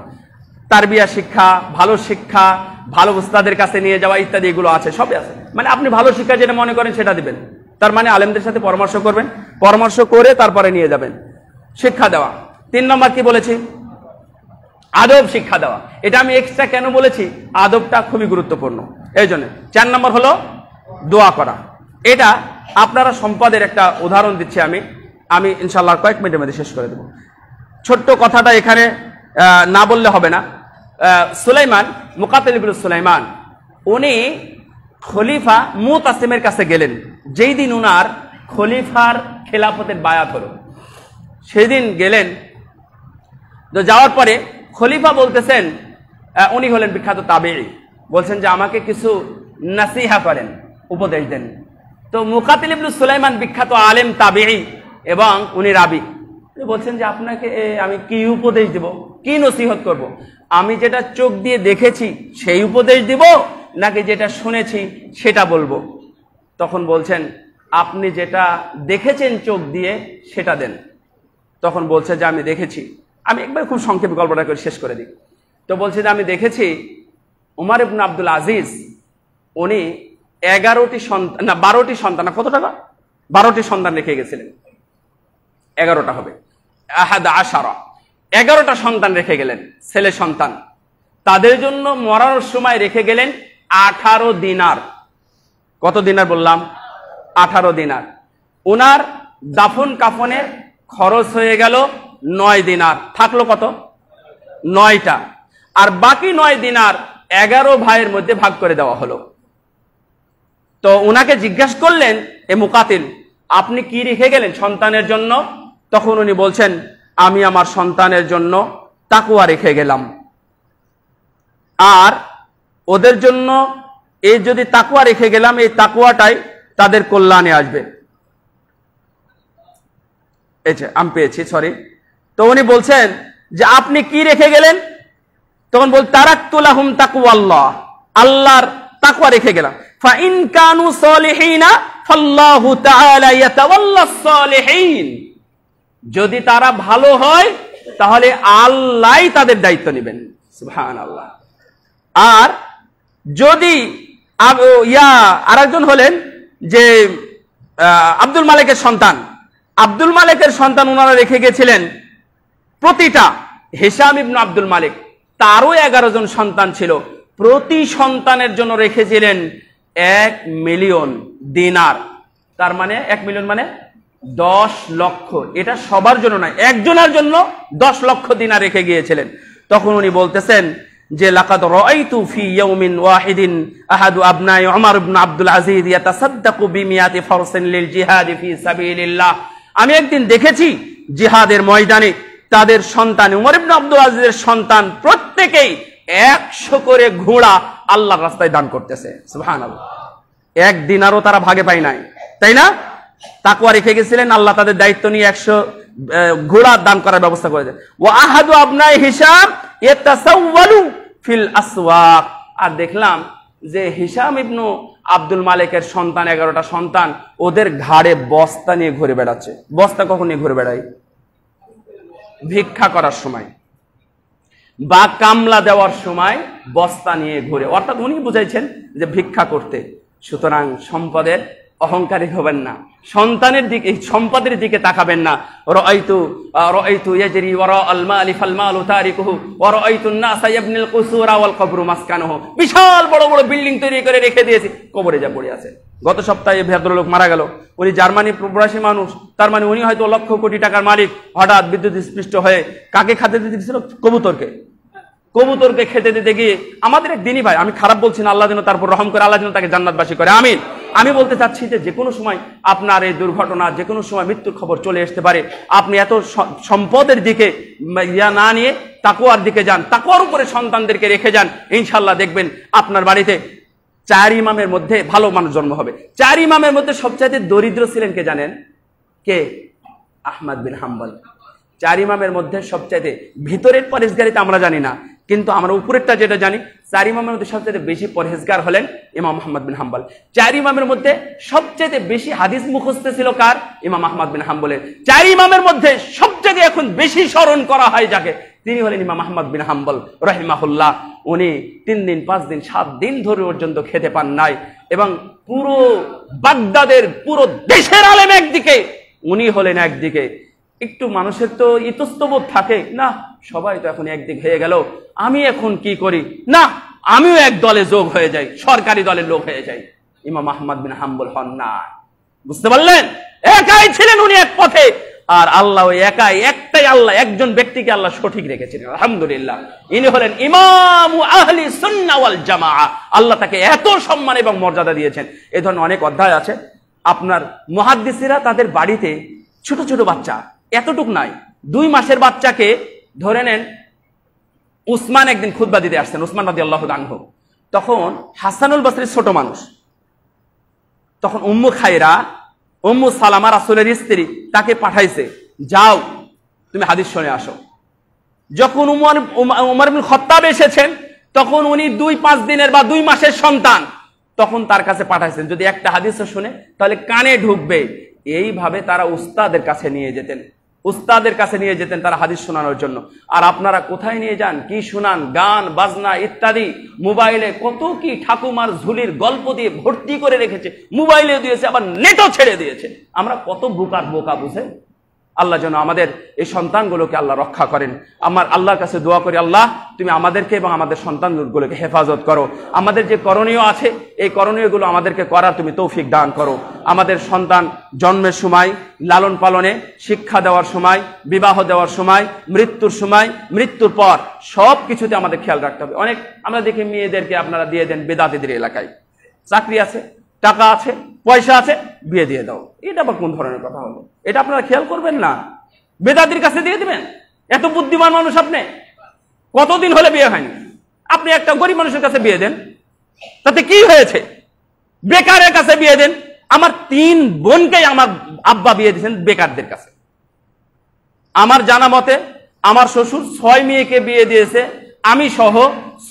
তারবিয়া শিক্ষা, ভালো উস্তাদের কাছে নিয়ে যাওয়া ইত্যাদি, এগুলো আছে, সবই আছে। মানে আপনি ভালো শিক্ষা যেটা মনে করেন সেটা দিবেন। তার মানে আলেমদের সাথে পরামর্শ করবেন, পরামর্শ করে তারপরে নিয়ে যাবেন। শিক্ষা দেওয়া। 3 নম্বর কি বলেছি? আদব শিক্ষা দেওয়া। এটা আমি এক্সট্রা কেন বলেছি? আদবটা খুবই গুরুত্বপূর্ণ, এই জন্য। 4 নম্বর হলো দোয়া করা। এটা আপনারা সম্পদের একটা উদাহরণ দিচ্ছি আমি ইনশাআল্লাহ কয়েক মিনিটের মধ্যে শেষ করে দেব। ছোট্ট কথাটা এখানে না বললে হবে না। সুলাইমান, মুকাতিল ইবনে সুলাইমান, উনি খলিফা মুতাসিমের কাছে গেলেন। যেই দিন উনার খলিফার খেলাফতের বায়াত হলো। সেদিন গেলেন, তো যাওয়ার পরে খলিফা বলতেছেন, উনি হলেন বিখ্যাত তাবেঈ, বলছেন যে আমাকে কিছু নাসিহা করেন, উপদেশ দেন। তো মুকাতিল ইবনে সুলাইমান বিখ্যাত আলেম তাবেঈ এবং উনি রাবি, বলছেন যে আপনাকে আমি কি উপদেশ দেব, কি নসিহত করব? আমি যেটা চোখ দিয়ে দেখেছি সেই উপদেশ দিব, নাকি যেটা শুনেছি সেটা বলবো? তখন বলছেন আপনি যেটা দেখেছেন চোখ দিয়ে সেটা দেন। তখন বলছে যে আমি দেখেছি, আমি একবার খুব সংক্ষেপে গল্পটা করে শেষ করে দিই। তো বলছে যে আমি দেখেছি উমর ইবনে আব্দুল আজিজ উনি 11টি সন্তান, না 12টি সন্তান, না কত টাকা, 12টি সন্তান রেখে গেছিলেন, 11টা হবে, 11টা সন্তান রেখে গেলেন, ছেলে সন্তান। তাদের জন্য মরার সময় রেখে গেলেন 18 দিনার। কত দিনার বললাম? 18 দিনার। ওনার দাফন কাফনের খরচ হয়ে গেল 9 দিনার, থাকলো কত? 9টা। আর বাকি 9 দিনার 11 ভাইয়ের মধ্যে ভাগ করে দেওয়া হলো। তো ওনাকে জিজ্ঞাসা করলেন এ মুকাতিল, আপনি কি রেখে গেলেন সন্তানের জন্য? তখন উনি বলছেন আমি আমার সন্তানের জন্য তাকওয়া রেখে গেলাম, আর ওদের জন্য এই যদি তাকওয়া রেখে গেলাম, এই তাকওয়াটাই তাদের কল্যাণে আসবে। এই যে আমি পেয়েছি, সরি। তো উনি বলছেন যে আপনি কি রেখে গেলেন? তখন বল তারাকতু লাহুম তাকওয়াল্লাহ, আল্লাহর তাকওয়া রেখে গেলাম। ফা ইন কানু সালিহিনা ফাল্লাহু তাআলা ইয়াতাওয়াল্লাস সালিহিন, যদি তারা ভালো হয় তাহলে আল্লাহই তাদের দায়িত্ব নেবেন। সুবহানাল্লাহ। আর যদি আরেকজন হলেন যে আব্দুল মালিকের সন্তান, আব্দুল মালিকের সন্তান ওনারা রেখে গেছিলেন প্রতিটা, হিশাম ইবনে আব্দুল মালিক তারও 11 জন সন্তান ছিল, প্রতি সন্তানের জন্য রেখেছিলেন 1 মিলিয়ন দিনার। তার মানে 1 মিলিয়ন মানে 10 লক্ষ। এটা সবার জন্য নয়, একজনের জন্য 10 লক্ষ দিনার রেখে গিয়েছিলেন। তখন উনি বলতেছেন যে লাকাদ রাআইতু ফি ইয়াউমিন ওয়াহিদিন আহাদু আবনাই উমর ইবনে আব্দুল আজিজ ইয়াতাসাদ্দাকু বিমিয়াতি ফারসিন লিল জিহাদ ফি সাবিলিল্লাহ, আমি একদিন দেখেছি জিহাদের ময়দানে তাদের সন্তান, উমর ইবনে আব্দুল আজিজের সন্তান প্রত্যেকেই 100 করে ঘোড়া আল্লাহর রাস্তায় দান করতেছে। সুবহানাল্লাহ। 1 দিনারও তারা ভাগে পায় নাই, তাই না? তাকওয়া রেখে গেছিলেন, আল্লাহ তাদের দায়িত্ব নিয়ে 100 ঘোড়া দান করার ব্যবস্থা করে দেন। ওয়া আহাদু আবনাই হিশাম ইয়াতাসাওয়ালু ফিল আসওয়াক, আর দেখলাম যে হিশাম ইবনে আব্দুল মালিকের সন্তান, 11টা সন্তান, ওদের ঘাড়ে বস্তা নিয়ে ঘুরে বেড়াচ্ছে। বস্তা কখন নিয়ে ঘুরে বেড়ায়? ভিক্ষা করার সময় বা কামলা দেওয়ার সময় বস্তা নিয়ে ঘুরে, অর্থাৎ উনি বুঝাইছেন যে ভিক্ষা করতে। সুতরাং সম্পদের অহংকারী হবেন না, সন্তানের দিকে, সম্পদের দিকে তাকাবেন না। রাআইতু ইয়াজরি ওয়ারা আল মালি ফাল মালু তারিকুহু ওয়া রাআইতুন নাসা ইয়াবনিল কুসুরা ওয়াল কবরু মাসকানুহু, বিশাল বড় বড় বিল্ডিং তৈরি করে রেখে দিয়েছি, কবরে যা পড়ে আছে। গত সপ্তাহে ভদ্রলোক মারা গেল, উনি জার্মানি প্রবাসী মানুষ, তার মানে উনি হয়তো লক্ষ কোটি টাকার মালিক, হঠাৎ বিদ্যুৎ স্পৃষ্ট হয়ে কাকে খেতে দিতেছিল? কবুতরকে। কবুতরকে খেতে দিতে গিয়ে আমাদের এক দিনই ভাই, আমি খারাপ বলছি না, আল্লাহ যেন তারপর রহম করে, আল্লাহ যেন তাকে জান্নাতবাসী করে, আমিন। আমি বলতে চাচ্ছি যে কোনো সময় আপনার এই দুর্ঘটনা, যে কোনো সময় মৃত্যুর খবর চলে আসতে পারে। আপনি এত সম্পদের দিকে না নিয়ে তাকওয়ার দিকে যান, তাকওয়ার উপরে সন্তানদেরকে রেখে যান, ইনশাআল্লাহ দেখবেন আপনার বাড়িতে 4 ইমামের মধ্যে ভালো মানুষ জন্ম হবে। 4 ইমামের মধ্যে সবচাইতে দরিদ্র ছিলেন কে জানেন? কে? আহমদ বিন হাম্বল। 4 ইমামের মধ্যে সবচাইতে, ভিতরের পরেশগারিতে আমরা জানি না, কিন্তু আমরা উপরেরটা যেটা জানি, 4 ইমামের মধ্যে সবচেয়ে বেশি পরহেজগার হলেন ইমাম আহমদ বিন হাম্বল। 4 ইমামের মধ্যে সবচেয়ে বেশি হাদিস মুখস্থ ছিল কার? ইমাম আহমদ বিন হাম্বলের। 4 ইমামের মধ্যে সবচেয়ে এখন বেশি স্মরণ করা হয় যাকে, তিনি হলেন ইমাম আহমদ বিন হাম্বল রাহিমাহুল্লাহ। উনি 3 দিন 5 দিন 7 দিন ধরে পর্যন্ত খেতে পান নাই, এবং পুরো বাগদাদের, পুরো দেশের আলেম একদিকে, উনি হলেন একদিকে। একটু মানুষের তো ইতস্তবোধ থাকে না, সবাই তো এখন একদিক হয়ে গেল, আমি এখন কি করি? না, আমিও এক দলে যোগ হয়ে যাই, সরকারি দলের লোক হয়ে যাই। ইমাম আহমদ বিন হাম্বল হন না, বুঝতে পারলেন? একাই ছিলেন উনি এক পথে, আর আল্লাহ ওই একাই, একটাই আল্লাহ, একজন ব্যক্তিকে আল্লাহ সঠিক রেখেছিলেন, আলহামদুলিল্লাহ। ইনি হলেন ইমামু আহলি সুন্নাহ ওয়াল জামাআহ। আল্লাহ তাকে এত সম্মান এবং মর্যাদা দিয়েছেন। এই ধরনের অনেক অধ্যায় আছে, আপনার মুহাদ্দিসিরা তাদের বাড়িতে ছোট ছোট বাচ্চা, এতটুক নাই, 2 মাসের বাচ্চাকে ধরে নেন। উসমান একদিন খুতবা দিতে আসছেন, উসমান রাদিয়াল্লাহু আনহু। তখন হাসানুল বসরি ছোট মানুষ, তখন উম্মু খায়রা, উম্মু সালামা রাসূলের স্ত্রী, তাকে পাঠাইছে, যাও তুমি হাদিস শুনে আসো। যখন উমর ইবনে খাত্তাব এসেছেন, তখন উনি 2-5 দিনের বা 2 মাসের সন্তান, তখন তার কাছে পাঠাইছেন, যদি একটা হাদিসও শুনে তাহলে কানে ঢুকবে। এইভাবে তারা উস্তাদের কাছে নিয়ে যেতেন, উস্তাদের কাছে নিয়ে যেতেন তারা হাদিস শোনানোর জন্য। আর আপনারা কোথায় নিয়ে যান, কি শোনান, গান বাজনা ইত্যাদি, মোবাইলে কত কি ঠাকুমার ঝুলির গল্প দিয়ে ভর্তি করে রেখেছে, মোবাইলে দিয়েছে, আবার নেটও ছেড়ে দিয়েছে। আমরা কত বোকার বোকা বুঝে। আল্লাহ যেন আমাদের এই সন্তানগুলোকে আল্লাহ রক্ষা করেন। আমার আল্লাহর কাছে দোয়া করি, আল্লাহ তুমি আমাদেরকে এবং আমাদের সন্তানগুলোকে হেফাজত করো। আমাদের যে করণীয় আছে, এই করণীয়গুলো আমাদেরকে করার তুমি তৌফিক দান করো। আমাদের সন্তান জন্মের সময়, লালন পালনে, শিক্ষা দেওয়ার সময়, বিবাহ দেওয়ার সময়, মৃত্যুর সময়, মৃত্যুর পর সব কিছুতে আমাদের খেয়াল রাখতে হবে। অনেক আমরা দেখি মেয়েদেরকে আপনারা দিয়ে দেন বেদাতীদের এলাকায়, চাকরি আছে, টাকা আছে, পয়সা আছে, বিয়ে দিয়ে দাও। এটা আবার কোন ধরনের কথা হলো? এটা আপনারা খেয়াল করবেন না, বেদাতির কাছে দিয়ে দিবেন। এত বুদ্ধিমান মানুষ আপনি, কতদিন হলে বিয়ে হয়নি, আপনি একটা গরিব মানুষের কাছে বিয়ে দেন, তাতে কি হয়েছে? বেকারের কাছে বিয়ে দেন। আমার 3 বোনকেই আমার আব্বা বিয়ে দিয়েছেন বেকারদের কাছে। আমার জানা মতে আমার শ্বশুর 6 মেয়েকে বিয়ে দিয়েছে, আমি সহ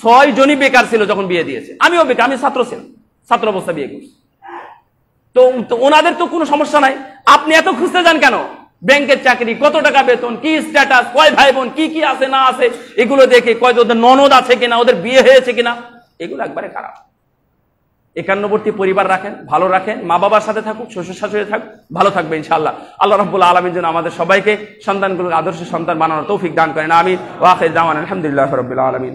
6 জনই বেকার ছিল যখন বিয়ে দিয়েছে। আমিও বেকার, আমি ছাত্র ছিলাম, ছাত্র অবস্থা বিয়ে করছি। তো ওনাদের তো কোনো সমস্যা নাই, আপনি এত খুঁজতে যান কেন? ব্যাংকের চাকরি, কত টাকা বেতন, কি স্ট্যাটাস, কয় ভাই বোন, কি কি আছে না আছে, এগুলো দেখে কয় ওদের ননদ আছে কিনা, ওদের বিয়ে হয়েছে কিনা, এগুলো একবারে খারাপ। একান্নবর্তী পরিবার রাখেন, ভালো রাখেন, মা বাবার সাথে থাকুক, শ্বশুর শাশুড়ি থাকুক, ভালো থাকবে ইনশাআল্লাহ। আল্লাহ রাব্বুল আলামিন যেন আমাদের সবাইকে সন্তানগুলোর আদর্শ সন্তান বানানোর তৌফিক দান করেন। আমিন। ওয়া আখির দাওয়ানা আলহামদুলিল্লাহি রাব্বিল আলামিন।